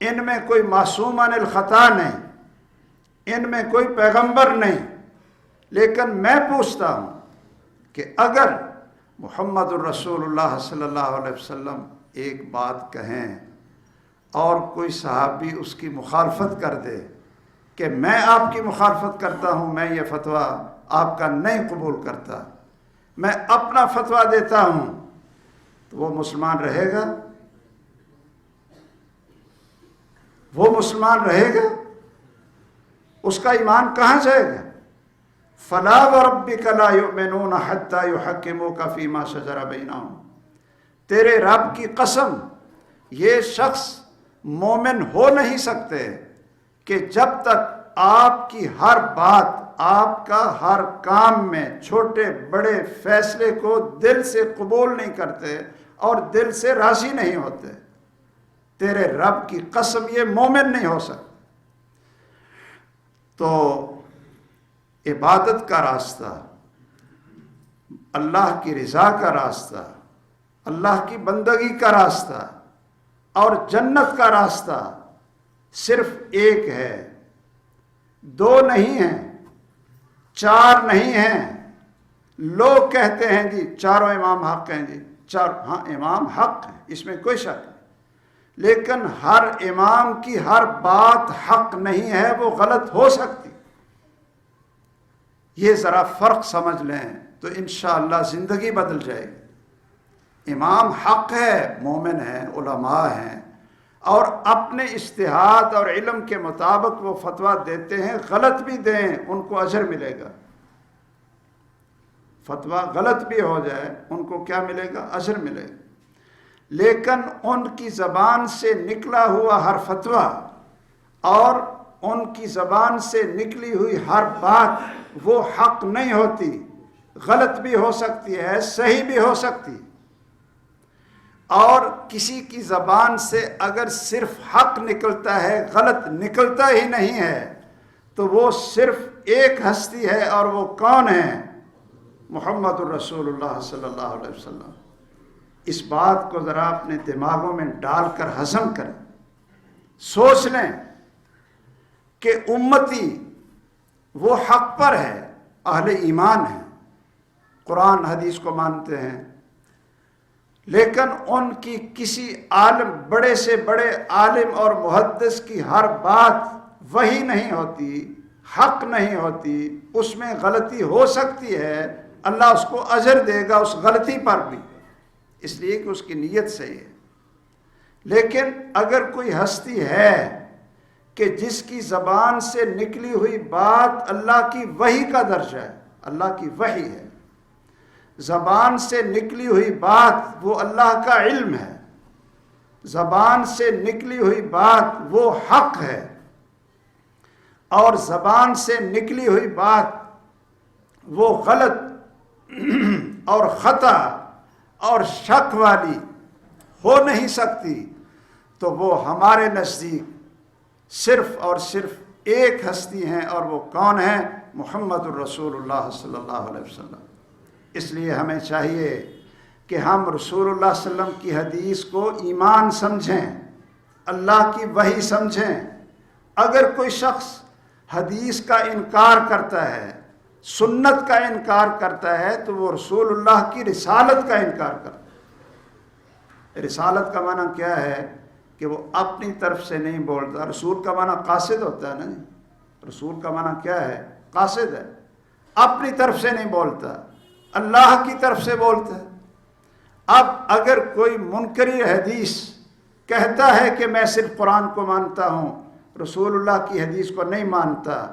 ان میں کوئی معصوم عن الخطا نہیں، ان میں کوئی پیغمبر نہیں، لیکن میں پوچھتا ہوں کہ اگر محمد الرسول اللہ صلی اللہ علیہ وسلم ایک بات کہیں اور کوئی صحابی اس کی مخالفت کر دے کہ میں آپ کی مخالفت کرتا ہوں، میں یہ فتویٰ آپ کا نہیں قبول کرتا، میں اپنا فتویٰ دیتا ہوں، تو وہ مسلمان رہے گا؟ وہ مسلمان رہے گا؟ اس کا ایمان کہاں جائے گا؟ فلا وربک لا یؤمنون حتی یحکموک فیما شجر بینہم، تیرے رب کی قسم یہ شخص مومن ہو نہیں سکتے کہ جب تک آپ کی ہر بات، آپ کا ہر کام میں چھوٹے بڑے فیصلے کو دل سے قبول نہیں کرتے اور دل سے راضی نہیں ہوتے، تیرے رب کی قسم یہ مومن نہیں ہو سکتے۔ تو عبادت کا راستہ، اللہ کی رضا کا راستہ، اللہ کی بندگی کا راستہ اور جنت کا راستہ صرف ایک ہے، دو نہیں ہیں، چار نہیں ہیں۔ لوگ کہتے ہیں جی چاروں امام حق ہیں، جی ہاں امام حق ہیں، اس میں کوئی شک نہیں، لیکن ہر امام کی ہر بات حق نہیں ہے، وہ غلط ہو سکتی۔ یہ ذرا فرق سمجھ لیں تو انشاءاللہ زندگی بدل جائے گی۔ امام حق ہے، مومن ہیں، علماء ہیں، اور اپنے اجتہاد اور علم کے مطابق وہ فتویٰ دیتے ہیں، غلط بھی دیں ان کو اجر ملے گا۔ فتویٰ غلط بھی ہو جائے ان کو کیا ملے گا؟ اجر ملے گا۔ لیکن ان کی زبان سے نکلا ہوا ہر فتویٰ اور ان کی زبان سے نکلی ہوئی ہر بات وہ حق نہیں ہوتی، غلط بھی ہو سکتی ہے، صحیح بھی ہو سکتی۔ اور کسی کی زبان سے اگر صرف حق نکلتا ہے، غلط نکلتا ہی نہیں ہے، تو وہ صرف ایک ہستی ہے، اور وہ کون ہے؟ محمد الرسول اللہ صلی اللہ علیہ وسلم۔ اس بات کو ذرا اپنے دماغوں میں ڈال کر ہضم کریں، سوچ لیں کہ امتی وہ حق پر ہے، اہل ایمان ہیں، قرآن حدیث کو مانتے ہیں، لیکن ان کی کسی عالم، بڑے سے بڑے عالم اور محدث کی ہر بات وہی نہیں ہوتی، حق نہیں ہوتی، اس میں غلطی ہو سکتی ہے، اللہ اس کو اجر دے گا اس غلطی پر بھی، اس لیے کہ اس کی نیت صحیح ہے۔ لیکن اگر کوئی ہستی ہے کہ جس کی زبان سے نکلی ہوئی بات اللہ کی وحی کا درجہ ہے، اللہ کی وحی ہے، زبان سے نکلی ہوئی بات وہ اللہ کا علم ہے، زبان سے نکلی ہوئی بات وہ حق ہے، اور زبان سے نکلی ہوئی بات وہ غلط اور خطا اور شک والی ہو نہیں سکتی، تو وہ ہمارے نزدیک صرف اور صرف ایک ہستی ہیں، اور وہ کون ہیں؟ محمد الرسول اللہ صلی اللہ علیہ وسلم۔ اس لیے ہمیں چاہیے کہ ہم رسول اللہ صلی اللہ علیہ وسلم کی حدیث کو ایمان سمجھیں، اللہ کی وحی سمجھیں۔ اگر کوئی شخص حدیث کا انکار کرتا ہے، سنت کا انکار کرتا ہے، تو وہ رسول اللہ کی رسالت کا انکار کرتا ہے۔ رسالت کا معنی کیا ہے؟ کہ وہ اپنی طرف سے نہیں بولتا۔ رسول کا معنی قاصد ہوتا ہے نا جی، رسول کا معنی کیا ہے؟ قاصد ہے، اپنی طرف سے نہیں بولتا، اللہ کی طرف سے بولتا ہے۔ اب اگر کوئی منکری حدیث کہتا ہے کہ میں صرف قرآن کو مانتا ہوں، رسول اللہ کی حدیث کو نہیں مانتا،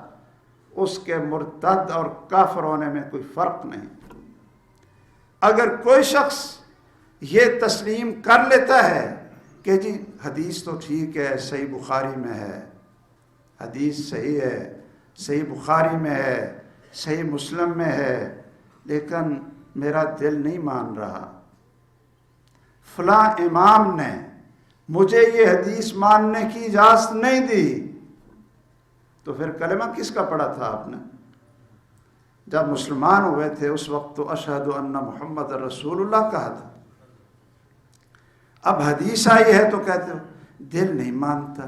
اس کے مرتد اور کافر ہونے میں کوئی فرق نہیں۔ اگر کوئی شخص یہ تسلیم کر لیتا ہے کہ جی حدیث تو ٹھیک ہے، صحیح بخاری میں ہے، حدیث صحیح ہے، صحیح بخاری میں ہے، صحیح مسلم میں ہے، لیکن میرا دل نہیں مان رہا، فلاں امام نے مجھے یہ حدیث ماننے کی اجازت نہیں دی، تو پھر کلمہ کس کا پڑھا تھا آپ نے؟ جب مسلمان ہوئے تھے اس وقت تو اشہد ان محمد رسول اللہ کہا تھا۔ اب حدیث آئی ہے تو کہتے ہو دل نہیں مانتا،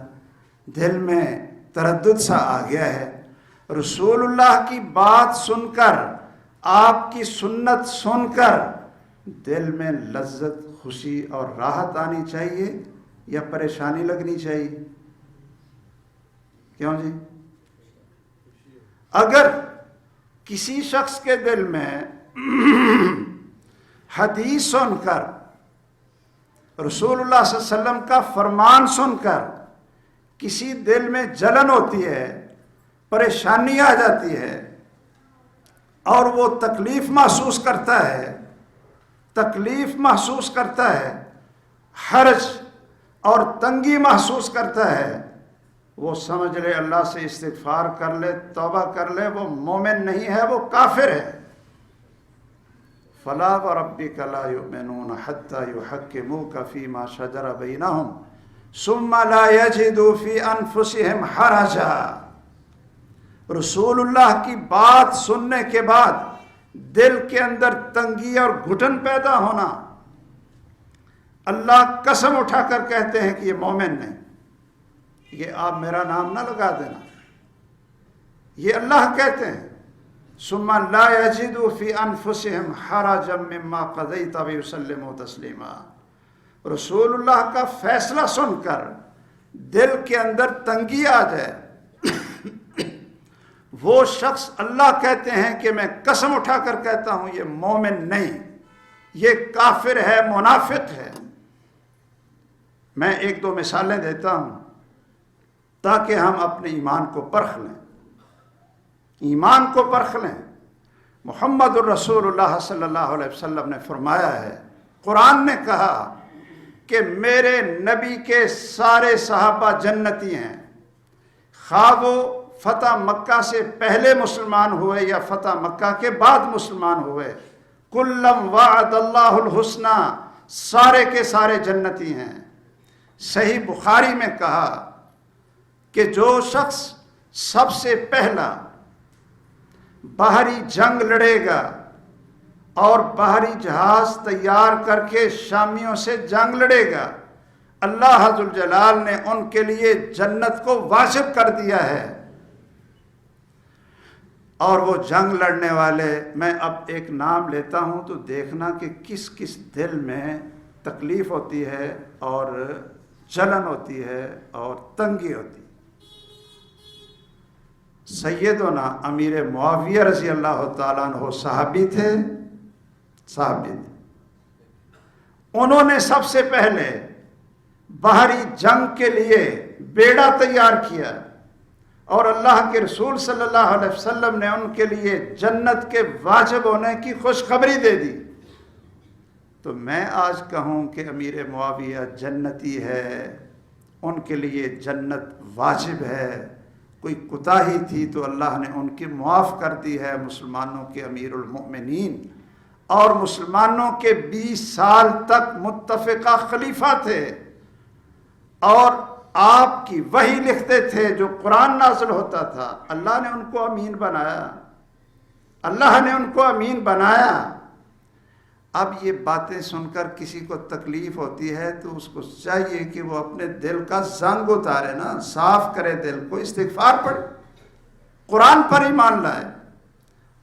دل میں تردد سا آ گیا ہے۔ رسول اللہ کی بات سن کر، آپ کی سنت سن کر دل میں لذت، خوشی اور راحت آنی چاہیے یا پریشانی لگنی چاہیے؟ کیوں جی؟ اگر کسی شخص کے دل میں حدیث سن کر، رسول اللہ صلی اللہ علیہ وسلم کا فرمان سن کر کسی دل میں جلن ہوتی ہے، پریشانی آ جاتی ہے اور وہ تکلیف محسوس کرتا ہے، حرج اور تنگی محسوس کرتا ہے، وہ سمجھ لے اللہ سے استغفار کر لے، توبہ کر لے، وہ مومن نہیں ہے، وہ کافر ہے۔ فَلَا وَرَبِّكَ لَا يُؤْمِنُونَ حَتَّى يُحَكِّمُوكَ فِي مَا شَجَرَ بَيْنَهُمْ ثُمَّ لَا يَجِدُوا فِي أَنفُسِهِمْ حَرَجًا۔ رسول اللہ کی بات سننے کے بعد دل کے اندر تنگی اور گھٹن پیدا ہونا، اللہ قسم اٹھا کر کہتے ہیں کہ یہ مومن نہیں، یہ آپ میرا نام نہ لگا دینا، یہ اللہ کہتے ہیں ثم لا يجدوا في انفسهم حرجا مما قضيت ويسلموا تسلیما۔ رسول اللہ کا فیصلہ سن کر دل کے اندر تنگی آ جائے، وہ شخص اللہ کہتے ہیں کہ میں قسم اٹھا کر کہتا ہوں یہ مومن نہیں، یہ کافر ہے، منافق ہے۔ میں ایک دو مثالیں دیتا ہوں تاکہ ہم اپنے ایمان کو پرکھ لیں، محمد الرسول اللہ صلی اللہ علیہ وسلم نے فرمایا ہے، قرآن نے کہا کہ میرے نبی کے سارے صحابہ جنتی ہیں، خواہ وہ فتح مکہ سے پہلے مسلمان ہوئے یا فتح مکہ کے بعد مسلمان ہوئے، کلم وعد اللہ الحسنہ، سارے کے سارے جنتی ہیں۔ صحیح بخاری میں کہا کہ جو شخص سب سے پہلا باہری جنگ لڑے گا اور باہری جہاز تیار کر کے شامیوں سے جنگ لڑے گا، اللہ ذو الجلال نے ان کے لیے جنت کو واجب کر دیا ہے۔ اور وہ جنگ لڑنے والے، میں اب ایک نام لیتا ہوں تو دیکھنا کہ کس کس دل میں تکلیف ہوتی ہے اور جلن ہوتی ہے اور تنگی ہوتی ہے۔ سیدنا امیر معاویہ رضی اللہ تعالیٰ عنہ صحابی تھے، انہوں نے سب سے پہلے باہری جنگ کے لیے بیڑا تیار کیا اور اللہ کے رسول صلی اللہ علیہ وسلم نے ان کے لیے جنت کے واجب ہونے کی خوشخبری دے دی۔ تو میں آج کہوں کہ امیر معاویہ جنتی ہے، ان کے لیے جنت واجب ہے، کوئی کوتاہی تھی تو اللہ نے ان کی معاف کر دی ہے، مسلمانوں کے امیر المؤمنین اور مسلمانوں کے 20 سال تک متفقہ خلیفہ تھے اور آپ کی وحی لکھتے تھے، جو قرآن نازل ہوتا تھا، اللہ نے ان کو امین بنایا۔ اب یہ باتیں سن کر کسی کو تکلیف ہوتی ہے تو اس کو چاہیے کہ وہ اپنے دل کا زنگ اتارے نا، صاف کرے دل کو، استغفار پڑھے، قرآن پر ایمان لائے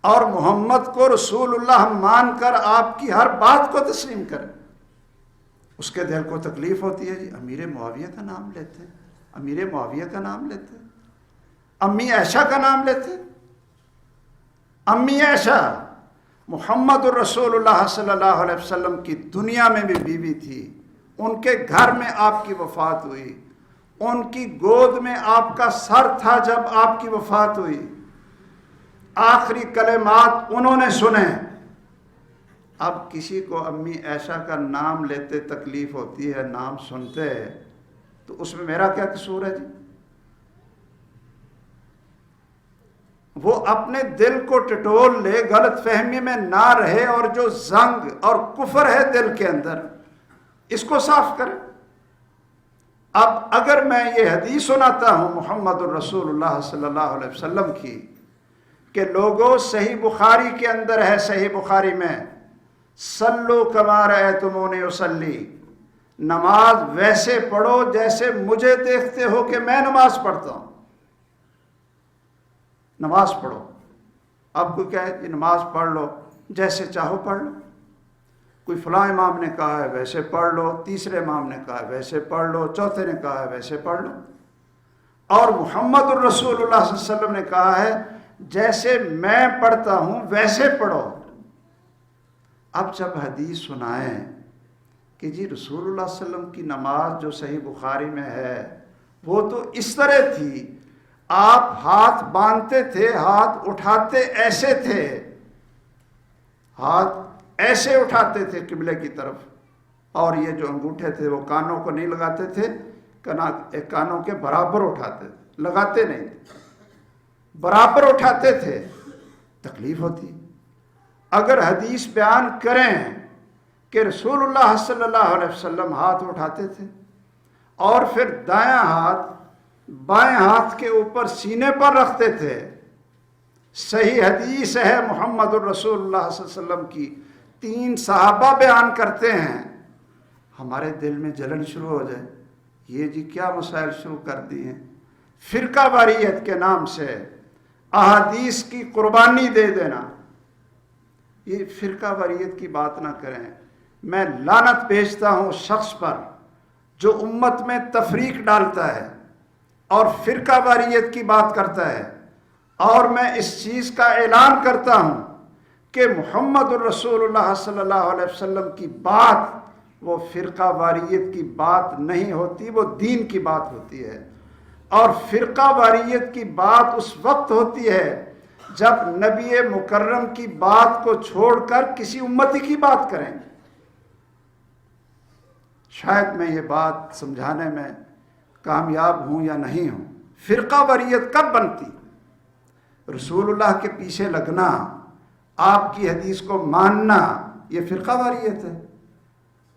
اور محمد کو رسول اللہ مان کر آپ کی ہر بات کو تسلیم کرے۔ اس کے دل کو تکلیف ہوتی ہے، جی امیر معاویہ کا نام لیتے، امیر معاویہ کا نام لیتے، امی عائشہ کا نام لیتے۔ امی عائشہ محمد الرسول اللہ صلی اللہ علیہ وسلم کی دنیا میں بھی بیوی تھی، ان کے گھر میں آپ کی وفات ہوئی، ان کی گود میں آپ کا سر تھا جب آپ کی وفات ہوئی، آخری کلمات انہوں نے سنے۔ اب کسی کو امی عائشہ کا نام لیتے تکلیف ہوتی ہے، نام سنتے تو اس میں میرا کیا قصور ہے جی؟ وہ اپنے دل کو ٹٹول لے، غلط فہمی میں نہ رہے اور جو زنگ اور کفر ہے دل کے اندر اس کو صاف کرے۔ اب اگر میں یہ حدیث سناتا ہوں محمد الرسول اللہ صلی اللہ علیہ وسلم کی کہ لوگوں صحیح بخاری کے اندر ہے، صحیح بخاری میں صلو کما رأیتمونی اصلی، نماز ویسے پڑھو جیسے مجھے دیکھتے ہو کہ میں نماز پڑھتا ہوں، نماز پڑھو۔ اب کوئی کہے کہ نماز پڑھ لو، جیسے چاہو پڑھ لو، کوئی فلاں امام نے کہا ہے ویسے پڑھ لو، تیسرے امام نے کہا ہے ویسے پڑھ لو، چوتھے نے کہا ہے ویسے پڑھ لو، اور محمد الرسول اللہ صلی اللہ علیہ وسلم نے کہا ہے جیسے میں پڑھتا ہوں ویسے پڑھو۔ اب جب حدیث سنائیں کہ جی رسول اللہ صلی اللہ علیہ وسلم کی نماز جو صحیح بخاری میں ہے وہ تو اس طرح تھی، آپ ہاتھ باندھتے تھے، ہاتھ اٹھاتے ایسے تھے، ہاتھ ایسے اٹھاتے تھے قبلے کی طرف، اور یہ جو انگوٹھے تھے وہ کانوں کو نہیں لگاتے تھے، کانوں کے برابر اٹھاتے تھے، لگاتے نہیں تھے، برابر اٹھاتے تھے۔ تکلیف ہوتی اگر حدیث بیان کریں کہ رسول اللہ صلی اللہ علیہ وسلم ہاتھ اٹھاتے تھے اور پھر دایاں ہاتھ بائیں ہاتھ کے اوپر سینے پر رکھتے تھے، صحیح حدیث ہے محمد الرسول اللہ صلی اللہ علیہ وسلم کی، 3 صحابہ بیان کرتے ہیں، ہمارے دل میں جلن شروع ہو جائے، یہ جی کیا مسائل شروع کر دی ہیں، فرقہ واریت کے نام سے احادیث کی قربانی دے دینا۔ یہ فرقہ واریت کی بات نہ کریں، میں لعنت بھیجتا ہوں شخص پر جو امت میں تفریق ڈالتا ہے اور فرقہ واریت کی بات کرتا ہے، اور میں اس چیز کا اعلان کرتا ہوں کہ محمد الرسول اللہ صلی اللہ علیہ وسلم کی بات وہ فرقہ واریت کی بات نہیں ہوتی، وہ دین کی بات ہوتی ہے، اور فرقہ واریت کی بات اس وقت ہوتی ہے جب نبی مکرم کی بات کو چھوڑ کر کسی امتی کی بات کریں گے۔ شاید میں یہ بات سمجھانے میں کامیاب ہوں یا نہیں ہوں۔ فرقہ واریت کب بنتی؟ رسول اللہ کے پیچھے لگنا، آپ کی حدیث کو ماننا، یہ فرقہ واریت ہے۔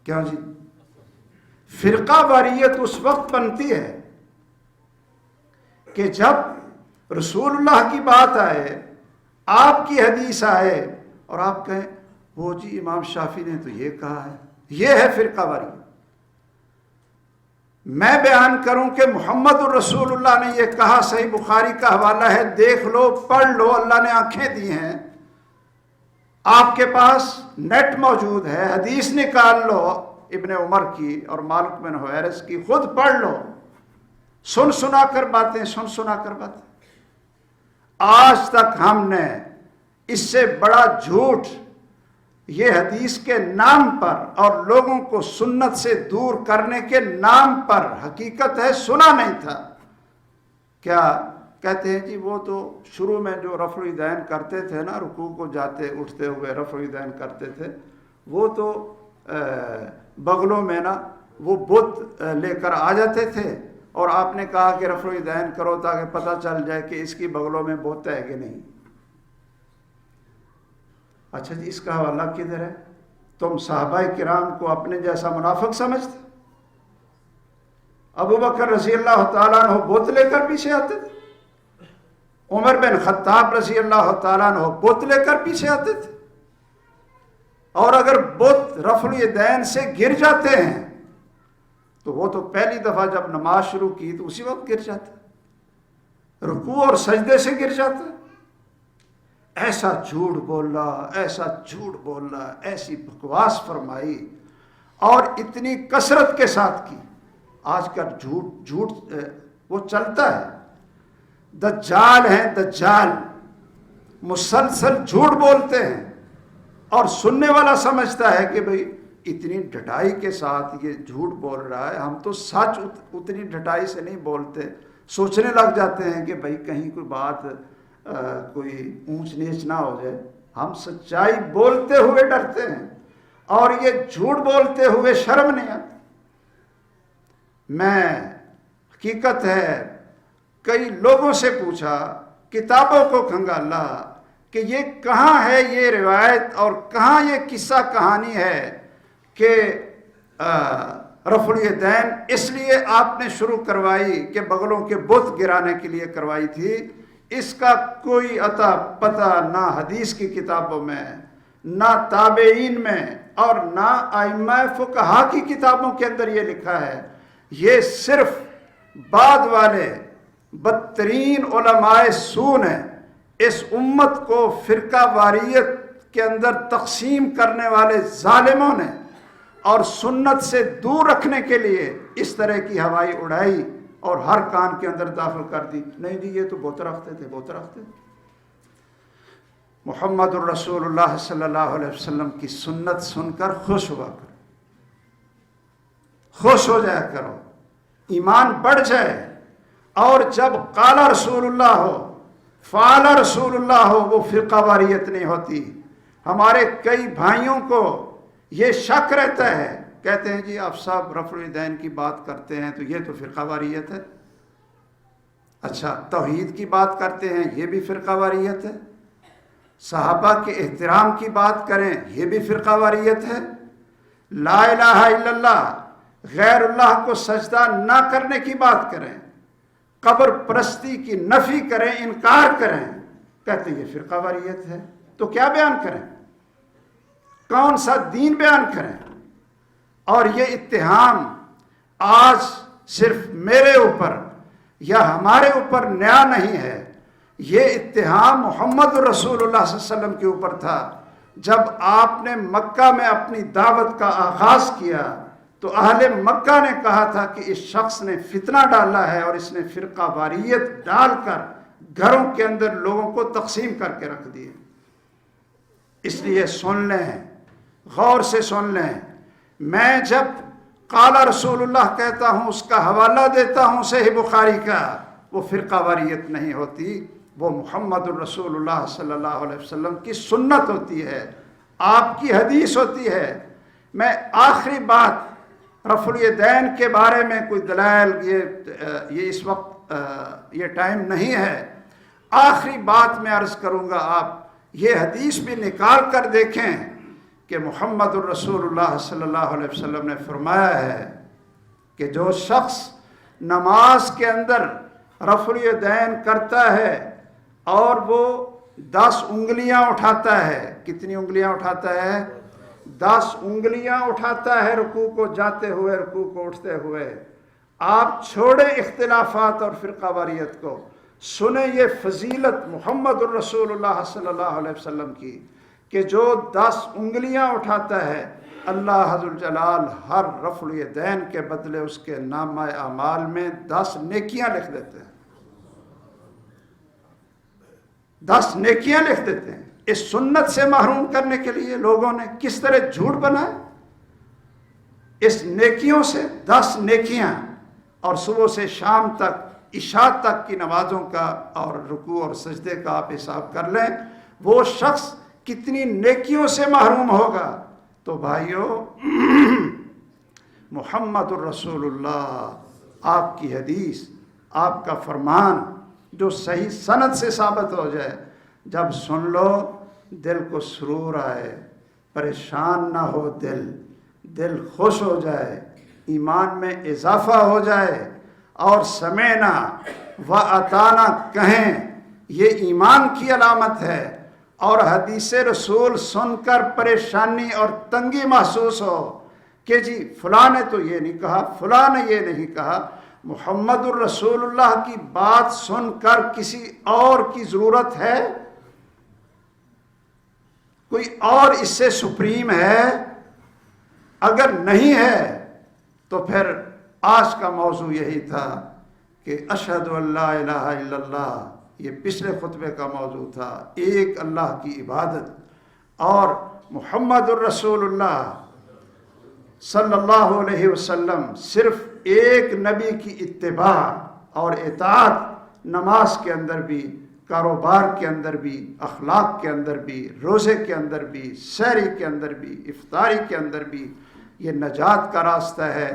کیوں جی؟ فرقہ واریت اس وقت بنتی ہے کہ جب رسول اللہ کی بات آئے، آپ کی حدیث آئے اور آپ کہیں وہ جی امام شافعی نے تو یہ کہا ہے، یہ ہے فرقہ واریت۔ میں بیان کروں کہ محمد الرسول اللہ نے یہ کہا، صحیح بخاری کا حوالہ ہے، دیکھ لو، پڑھ لو، اللہ نے آنکھیں دی ہیں، آپ کے پاس نیٹ موجود ہے، حدیث نکال لو ابن عمر کی اور مالک بن حویرث کی، خود پڑھ لو، سن سنا کر باتیں، سن سنا کر باتیں۔ آج تک ہم نے اس سے بڑا جھوٹ یہ حدیث کے نام پر اور لوگوں کو سنت سے دور کرنے کے نام پر، حقیقت ہے سنا نہیں تھا۔ کیا کہتے ہیں جی وہ تو شروع میں جو رفع الیدین کرتے تھے نا، رکوع کو جاتے اٹھتے ہوئے رفع الیدین کرتے تھے، وہ تو بغلوں میں نا وہ بت لے کر آ جاتے تھے، اور آپ نے کہا کہ رفع الیدین کرو تاکہ پتہ چل جائے کہ اس کی بغلوں میں بت ہے کہ نہیں۔ اچھا جی، اس کا حوالہ کدھر ہے؟ تم صحابہ کرام کو اپنے جیسا منافق سمجھتے؟ ابو بکر رضی اللہ تعالیٰ عنہ بت لے کر پیچھے آتے تھے، عمر بن خطاب رضی اللہ تعالیٰ عنہ بت لے کر پیچھے آتے تھے، اور اگر بت رفع الیدین سے گر جاتے ہیں تو وہ تو پہلی دفعہ جب نماز شروع کی تو اسی وقت گر جاتا، رکوع اور سجدے سے گر جاتا۔ ایسا جھوٹ بولنا، ایسا جھوٹ بولنا، ایسی بکواس فرمائی اور اتنی کثرت کے ساتھ کی۔ آج کل جھوٹ وہ چلتا ہے، دجال ہیں، دجال مسلسل جھوٹ بولتے ہیں، اور سننے والا سمجھتا ہے کہ بھئی اتنی ڈٹائی کے ساتھ یہ جھوٹ بول رہا ہے، ہم تو سچ اتنی ڈٹائی سے نہیں بولتے، سوچنے لگ جاتے ہیں کہ بھئی کہیں کوئی بات کوئی اونچ نیچ نہ ہو جائے۔ ہم سچائی بولتے ہوئے ڈرتے ہیں اور یہ جھوٹ بولتے ہوئے شرم نہیں آتی۔ میں حقیقت ہے کئی لوگوں سے پوچھا، کتابوں کو کھنگالا کہ یہ کہاں ہے یہ روایت اور کہاں یہ قصہ کہانی ہے کہ رفع الیدین اس لیے آپ نے شروع کروائی کہ بغلوں کے بت گرانے کے لیے کروائی تھی۔ اس کا کوئی عطا پتہ نہ حدیث کی کتابوں میں، نہ تابعین میں، اور نہ ائمہ فقہا کی کتابوں کے اندر یہ لکھا ہے۔ یہ صرف بعد والے بدترین علماء سو نے اس امت کو فرقہ واریت کے اندر تقسیم کرنے والے ظالموں نے اور سنت سے دور رکھنے کے لیے اس طرح کی ہوائی اڑائی اور ہر کان کے اندر داخل کر دی۔ نہیں جی یہ تو بت رکھتے تھے، بت رکھتے تھے۔ محمد الرسول اللہ صلی اللہ علیہ وسلم کی سنت سن کر خوش ہوا کرو، خوش ہو جایا کرو، ایمان بڑھ جائے، اور جب قال رسول اللہ ہو، فعل رسول اللہ ہو، وہ فرقہ واریت نہیں ہوتی۔ ہمارے کئی بھائیوں کو یہ شک رہتا ہے، کہتے ہیں جی آپ صاحب رفع الیدین کی بات کرتے ہیں تو یہ تو فرقہ واریت ہے۔ اچھا، توحید کی بات کرتے ہیں، یہ بھی فرقہ واریت ہے۔ صحابہ کے احترام کی بات کریں، یہ بھی فرقہ واریت ہے۔ لا الہ الا اللہ، غیر اللہ کو سجدہ نہ کرنے کی بات کریں، قبر پرستی کی نفی کریں، انکار کریں، کہتے ہیں یہ فرقہ واریت ہے۔ تو کیا بیان کریں؟ کون سا دین بیان کریں؟ اور یہ اتہام آج صرف میرے اوپر یا ہمارے اوپر نیا نہیں ہے، یہ اتہام محمد رسول اللہ صلی اللہ علیہ وسلم کے اوپر تھا۔ جب آپ نے مکہ میں اپنی دعوت کا آغاز کیا تو اہل مکہ نے کہا تھا کہ اس شخص نے فتنہ ڈالا ہے اور اس نے فرقہ واریت ڈال کر گھروں کے اندر لوگوں کو تقسیم کر کے رکھ دیے۔ اس لیے سن لیں، غور سے سن لیں، میں جب قال رسول اللہ کہتا ہوں اس کا حوالہ دیتا ہوں صحیح بخاری کا، وہ فرقہ واریت نہیں ہوتی، وہ محمد الرسول اللہ صلی اللہ علیہ وسلم کی سنت ہوتی ہے، آپ کی حدیث ہوتی ہے۔ میں آخری بات رفع الیدین کے بارے میں کوئی دلائل، یہ اس وقت یہ ٹائم نہیں ہے، آخری بات میں عرض کروں گا، آپ یہ حدیث بھی نکال کر دیکھیں کہ محمد الرسول اللہ صلی اللہ علیہ وسلم نے فرمایا ہے کہ جو شخص نماز کے اندر رفع الیدین کرتا ہے اور وہ 10 انگلیاں اٹھاتا ہے، کتنی انگلیاں اٹھاتا ہے؟ 10 انگلیاں اٹھاتا ہے رکوع کو جاتے ہوئے، رکوع کو اٹھتے ہوئے۔ آپ چھوڑیں اختلافات اور فرقہ واریت کو، سنیں یہ فضیلت محمد الرسول اللہ صلی اللہ علیہ وسلم کی کہ جو 10 انگلیاں اٹھاتا ہے، اللہ ذو الجلال ہر رفع الیدین کے بدلے اس کے نامہ اعمال میں 10 نیکیاں لکھ دیتے ہیں، 10 نیکیاں لکھ دیتے ہیں۔ اس سنت سے محروم کرنے کے لیے لوگوں نے کس طرح جھوٹ بنائے، اس نیکیوں سے 10 نیکیاں، اور صبح سے شام تک عشاء تک کی نمازوں کا اور رکوع اور سجدے کا آپ حساب کر لیں، وہ شخص کتنی نیکیوں سے محروم ہوگا۔ تو بھائیو، محمد الرسول اللہ، آپ کی حدیث، آپ کا فرمان جو صحیح سند سے ثابت ہو جائے، جب سن لو دل کو سرور آئے، پریشان نہ ہو، دل خوش ہو جائے، ایمان میں اضافہ ہو جائے، اور سمعنا و اطعنا کہیں، یہ ایمان کی علامت ہے۔ اور حدیث رسول سن کر پریشانی اور تنگی محسوس ہو کہ جی فلاں نے تو یہ نہیں کہا، فلاں نے یہ نہیں کہا، محمد الرسول اللہ کی بات سن کر کسی اور کی ضرورت ہے؟ کوئی اور اس سے سپریم ہے؟ اگر نہیں ہے تو پھر آج کا موضوع یہی تھا کہ اشہد ان لا الہ الا اللہ، یہ پچھلے خطبے کا موضوع تھا، ایک اللہ کی عبادت، اور محمد الرسول اللہ صلی اللہ علیہ وسلم صرف ایک نبی کی اتباع اور اطاعت، نماز کے اندر بھی، کاروبار کے اندر بھی، اخلاق کے اندر بھی، روزے کے اندر بھی، سحری کے اندر بھی، افطاری کے اندر بھی، یہ نجات کا راستہ ہے،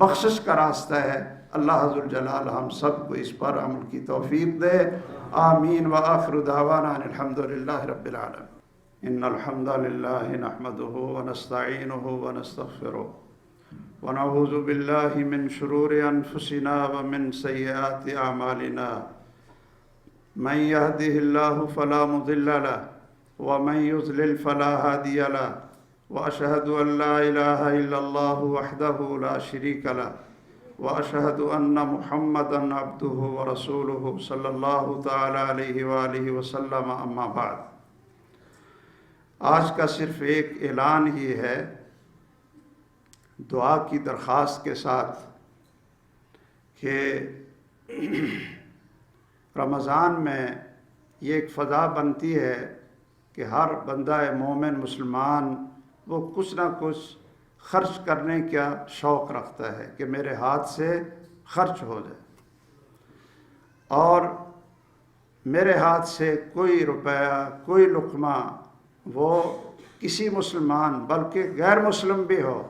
بخشش کا راستہ ہے۔ اللہ ذو الجلال ہم سب کو اس پر عمل کی توفیق دے، آمین۔ وآخر دعوانا ان الحمدللہ رب العالمین۔ ان الحمد للہ نحمده ونستعینه ونستغفره ونعوذ باللہ من شرور انفسنا ومن سیئات اعمالنا، من يهده الله فلا مضل له ومن يضلل فلا هادي له، واشهد ان لا اله الا الله وحده لا شريك له، واشهد ان محمدا عبده ورسوله صلی اللہ تعالی علیہ وآلہ وسلم، اما بعد۔ آج کا صرف ایک اعلان ہی ہے، دعا کی درخواست کے ساتھ، کہ رمضان میں یہ ایک فضا بنتی ہے کہ ہر بندہ مومن مسلمان وہ کچھ نہ کچھ خرچ کرنے کا شوق رکھتا ہے کہ میرے ہاتھ سے خرچ ہو جائے۔ اور میرے ہاتھ سے کوئی روپیہ کوئی لقمہ وہ کسی مسلمان بلکہ غیر مسلم بھی ہو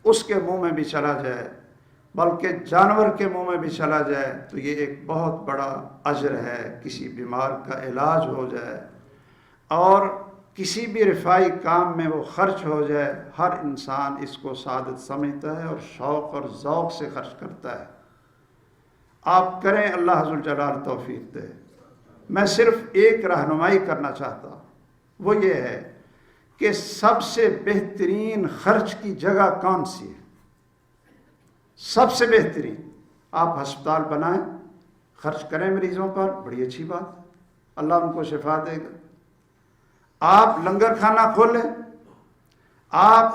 اس کے منہ میں بھی چلا جائے، بلکہ جانور کے منہ میں بھی چلا جائے تو یہ ایک بہت بڑا اجر ہے۔ کسی بیمار کا علاج ہو جائے اور کسی بھی رفائی کام میں وہ خرچ ہو جائے، ہر انسان اس کو سعادت سمجھتا ہے اور شوق اور ذوق سے خرچ کرتا ہے۔ آپ کریں، اللہ ذوالجلال توفیق دے۔ میں صرف ایک رہنمائی کرنا چاہتا ہوں، وہ یہ ہے کہ سب سے بہترین خرچ کی جگہ کون سی ہے؟ سب سے بہترین، آپ ہسپتال بنائیں، خرچ کریں مریضوں پر، بڑی اچھی بات ہے، اللہ ان کو شفا دے گا۔ آپ لنگر کھانا کھولیں، آپ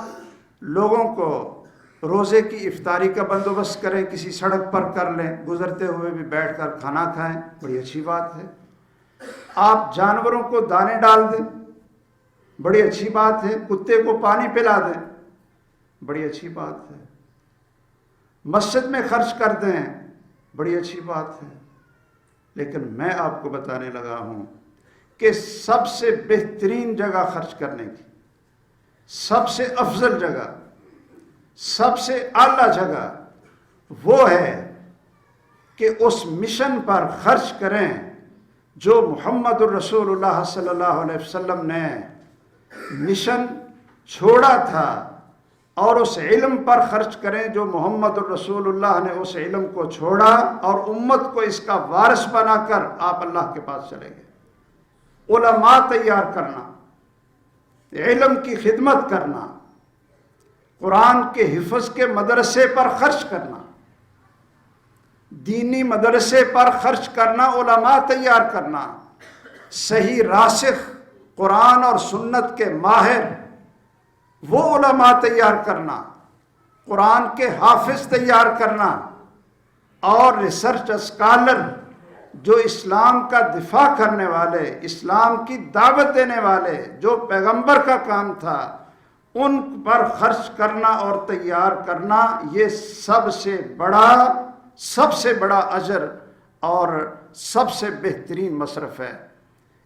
لوگوں کو روزے کی افطاری کا بندوبست کریں، کسی سڑک پر کر لیں، گزرتے ہوئے بھی بیٹھ کر کھانا کھائیں، بڑی اچھی بات ہے۔ آپ جانوروں کو دانے ڈال دیں، بڑی اچھی بات ہے۔ کتے کو پانی پلا دیں، بڑی اچھی بات ہے۔ مسجد میں خرچ کر دیں، بڑی اچھی بات ہے۔ لیکن میں آپ کو بتانے لگا ہوں کہ سب سے بہترین جگہ خرچ کرنے کی، سب سے افضل جگہ، سب سے اعلیٰ جگہ وہ ہے کہ اس مشن پر خرچ کریں جو محمد الرسول اللہ صلی اللہ علیہ وسلم نے مشن چھوڑا تھا، اور اس علم پر خرچ کریں جو محمد الرسول اللہ نے اس علم کو چھوڑا اور امت کو اس کا وارث بنا کر آپ اللہ کے پاس چلے گئے۔ علماء تیار کرنا، علم کی خدمت کرنا، قرآن کے حفظ کے مدرسے پر خرچ کرنا، دینی مدرسے پر خرچ کرنا، علماء تیار کرنا، صحیح راسخ قرآن اور سنت کے ماہر وہ علماء تیار کرنا، قرآن کے حافظ تیار کرنا، اور ریسرچ اسکالر جو اسلام کا دفاع کرنے والے، اسلام کی دعوت دینے والے، جو پیغمبر کا کام تھا، ان پر خرچ کرنا اور تیار کرنا، یہ سب سے بڑا اجر اور سب سے بہترین مصرف ہے۔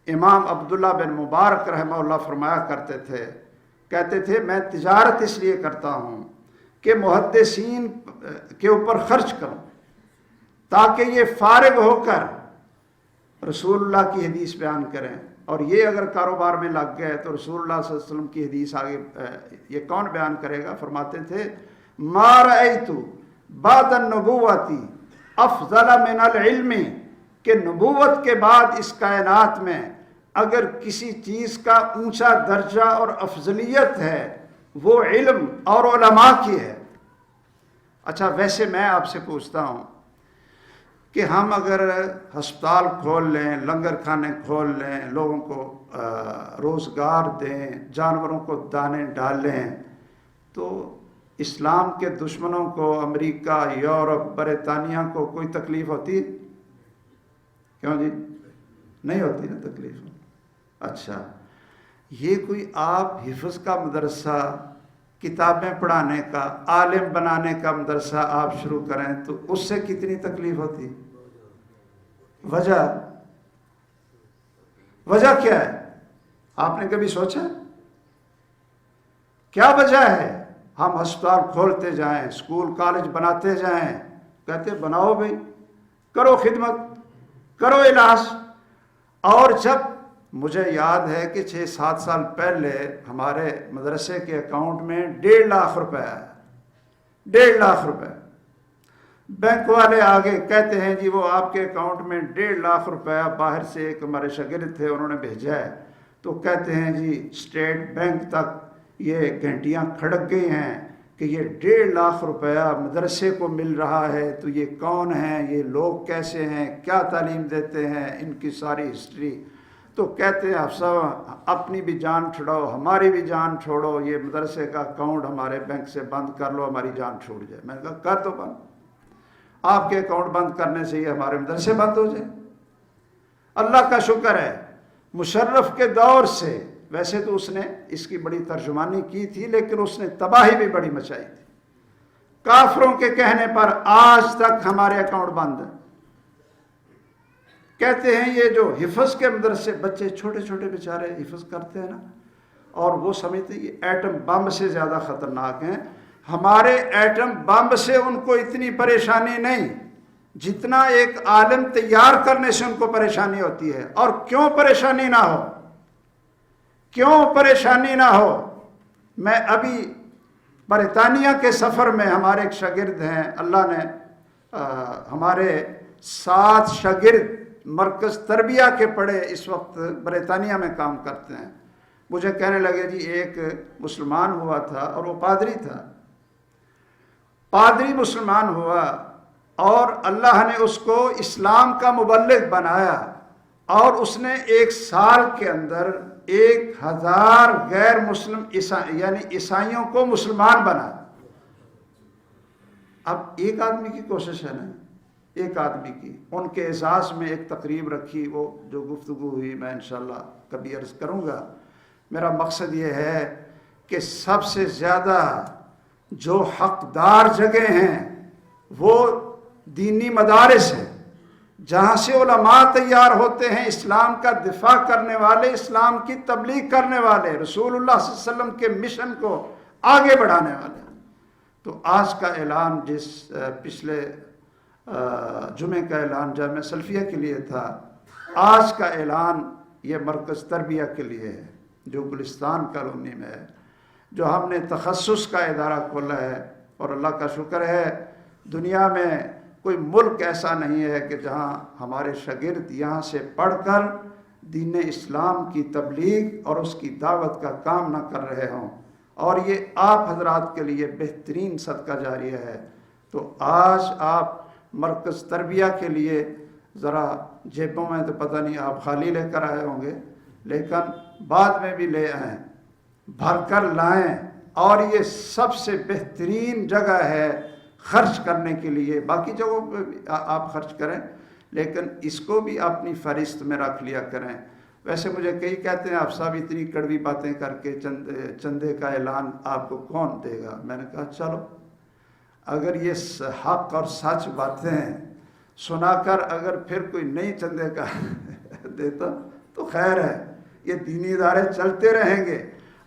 امام عبداللہ بن مبارک رحمہ اللہ فرمایا کرتے تھے، کہتے تھے میں تجارت اس لیے کرتا ہوں کہ محدثین کے اوپر خرچ کروں تاکہ یہ فارغ ہو کر رسول اللہ کی حدیث بیان کریں، اور یہ اگر کاروبار میں لگ گئے تو رسول اللہ صلی اللہ علیہ وسلم کی حدیث آگے یہ کون بیان کرے گا؟ فرماتے تھے ما رأیت بعد النبوۃ افضل من العلم، کہ نبوت کے بعد اس کائنات میں اگر کسی چیز کا اونچا درجہ اور افضلیت ہے وہ علم اور علماء کی ہے۔ اچھا، ویسے میں آپ سے پوچھتا ہوں کہ ہم اگر ہسپتال کھول لیں، لنگر کھانے کھول لیں، لوگوں کو روزگار دیں، جانوروں کو دانے ڈالیں، تو اسلام کے دشمنوں کو، امریکہ، یورپ، برطانیہ کو کوئی تکلیف ہوتی؟ کیوں جی؟ نہیں ہوتی نا تکلیف۔ اچھا، یہ کوئی آپ حفظ کا مدرسہ، کتابیں پڑھانے کا، عالم بنانے کا مدرسہ آپ شروع کریں تو اس سے کتنی تکلیف ہوتی؟ وجہ کیا ہے؟ آپ نے کبھی سوچا کیا وجہ ہے؟ ہم ہسپتال کھولتے جائیں، اسکول کالج بناتے جائیں، کہتے بناؤ بھائی، کرو خدمت، کرو علاج۔ اور جب مجھے یاد ہے کہ 6-7 سال پہلے ہمارے مدرسے کے اکاؤنٹ میں 1.5 لاکھ روپے آیا، 1.5 لاکھ روپے، بینک والے آگے کہتے ہیں جی وہ آپ کے اکاؤنٹ میں 1.5 لاکھ روپیہ باہر سے ایک ہمارے شاگرد تھے انہوں نے بھیجا ہے، تو کہتے ہیں جی اسٹیٹ بینک تک یہ گھنٹیاں کھڑک گئی ہیں کہ یہ 1.5 لاکھ روپیہ مدرسے کو مل رہا ہے، تو یہ کون ہیں، یہ لوگ کیسے ہیں، کیا تعلیم دیتے ہیں، ان کی ساری ہسٹری۔ تو کہتے ہیں آپ سب اپنی بھی جان چھڑاؤ، ہماری بھی جان چھوڑو، یہ مدرسے کا اکاؤنٹ ہمارے بینک سے بند کر لو، ہماری جان چھوٹ جائے۔ میں نے کہا کر دو بند، آپ کے اکاؤنٹ بند کرنے سے یہ ہمارے مدرسے بند ہو جائے۔ اللہ کا شکر ہے مشرف کے دور سے، ویسے تو اس نے اس کی بڑی ترجمانی کی تھی لیکن اس نے تباہی بھی بڑی مچائی تھی، کافروں کے کہنے پر آج تک ہمارے اکاؤنٹ بند ہیں۔ کہتے ہیں یہ جو حفظ کے مدرسے بچے چھوٹے چھوٹے بیچارے حفظ کرتے ہیں نا، اور وہ سمجھتے ہیں یہ ایٹم بم سے زیادہ خطرناک ہیں. ہمارے ایٹم بم سے ان کو اتنی پریشانی نہیں جتنا ایک عالم تیار کرنے سے ان کو پریشانی ہوتی ہے. اور کیوں پریشانی نہ ہو، کیوں پریشانی نہ ہو؟ میں ابھی برطانیہ کے سفر میں، ہمارے ایک شاگرد ہیں، اللہ نے ہمارے 7 شاگرد مرکز تربیہ کے پڑھے اس وقت برطانیہ میں کام کرتے ہیں. مجھے کہنے لگے جی ایک مسلمان ہوا تھا اور وہ پادری تھا، پادری مسلمان ہوا اور اللہ نے اس کو اسلام کا مبلغ بنایا، اور اس نے 1 سال کے اندر 1000 غیر مسلم یعنی عیسائیوں کو مسلمان بنا. اب ایک آدمی کی کوشش ہے نا، ایک آدمی کی. ان کے اعزاز میں ایک تقریب رکھی، وہ جو گفتگو ہوئی میں انشاءاللہ کبھی عرض کروں گا. میرا مقصد یہ ہے کہ سب سے زیادہ جو حقدار جگہ ہیں وہ دینی مدارس ہیں، جہاں سے علماء تیار ہوتے ہیں، اسلام کا دفاع کرنے والے، اسلام کی تبلیغ کرنے والے، رسول اللہ صلی اللہ علیہ وسلم کے مشن کو آگے بڑھانے والے. تو آج کا اعلان، جس پچھلے جمعے کا اعلان جامعہ سلفیہ کے لیے تھا، آج کا اعلان یہ مرکز تربیہ کے لیے ہے جو گلستان کالونی میں ہے، جو ہم نے تخصص کا ادارہ کھولا ہے. اور اللہ کا شکر ہے دنیا میں کوئی ملک ایسا نہیں ہے کہ جہاں ہمارے شاگرد یہاں سے پڑھ کر دین اسلام کی تبلیغ اور اس کی دعوت کا کام نہ کر رہے ہوں. اور یہ آپ حضرات کے لیے بہترین صدقہ جاریہ ہے. تو آج آپ مرکز تربیہ کے لیے ذرا جیبوں میں تو پتہ نہیں آپ خالی لے کر آئے ہوں گے، لیکن بعد میں بھی لے آئیں، بھر کر لائیں. اور یہ سب سے بہترین جگہ ہے خرچ کرنے کے لیے. باقی جگہوں پہ بھی آپ خرچ کریں، لیکن اس کو بھی اپنی فہرست میں رکھ لیا کریں. ویسے مجھے کئی کہتے ہیں آپ صاحب اتنی کڑوی باتیں کر کے چندے کا اعلان آپ کو کون دے گا؟ میں نے کہا چلو اگر یہ حق اور سچ باتیں سنا کر اگر پھر کوئی نئی چندے کا دیتا تو خیر ہے. یہ دینی ادارے چلتے رہیں گے،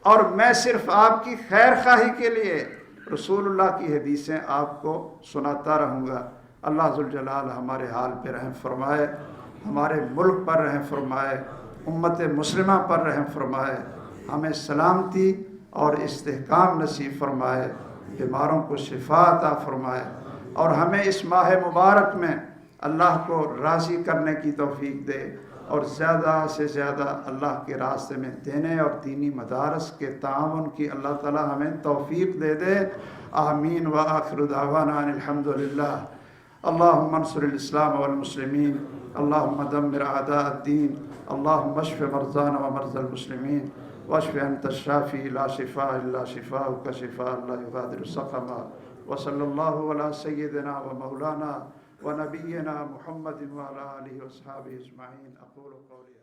اور میں صرف آپ کی خیر خواہی کے لیے رسول اللہ کی حدیثیں آپ کو سناتا رہوں گا. اللہ ذوالجلال ہمارے حال پہ رحم فرمائے، ہمارے ملک پر رحم فرمائے، امت مسلمہ پر رحم فرمائے، ہمیں سلامتی اور استحکام نصیب فرمائے، بیماروں کو شفا عطا فرمائے، اور ہمیں اس ماہ مبارک میں اللہ کو راضی کرنے کی توفیق دے، اور زیادہ سے زیادہ اللہ کے راستے میں دینے اور دینی مدارس کے تعاون کی اللہ تعالی ہمیں توفیق دے دے. آمین. وآخر دعوانا ان الحمدللہ. اللہم انصر الاسلام والمسلمین، اللہم دمر اعداء الدین، اللہم اشف مرضانا ومرضى المسلمین، واشف انت الشافی لا شفاء الا شفاؤک شفاء لا یغادر سقما. وصلی اللہ علی سیدنا ومولانا ونبینا محمد وعلى آلہ وصحابہ اجمعین. اقول قولی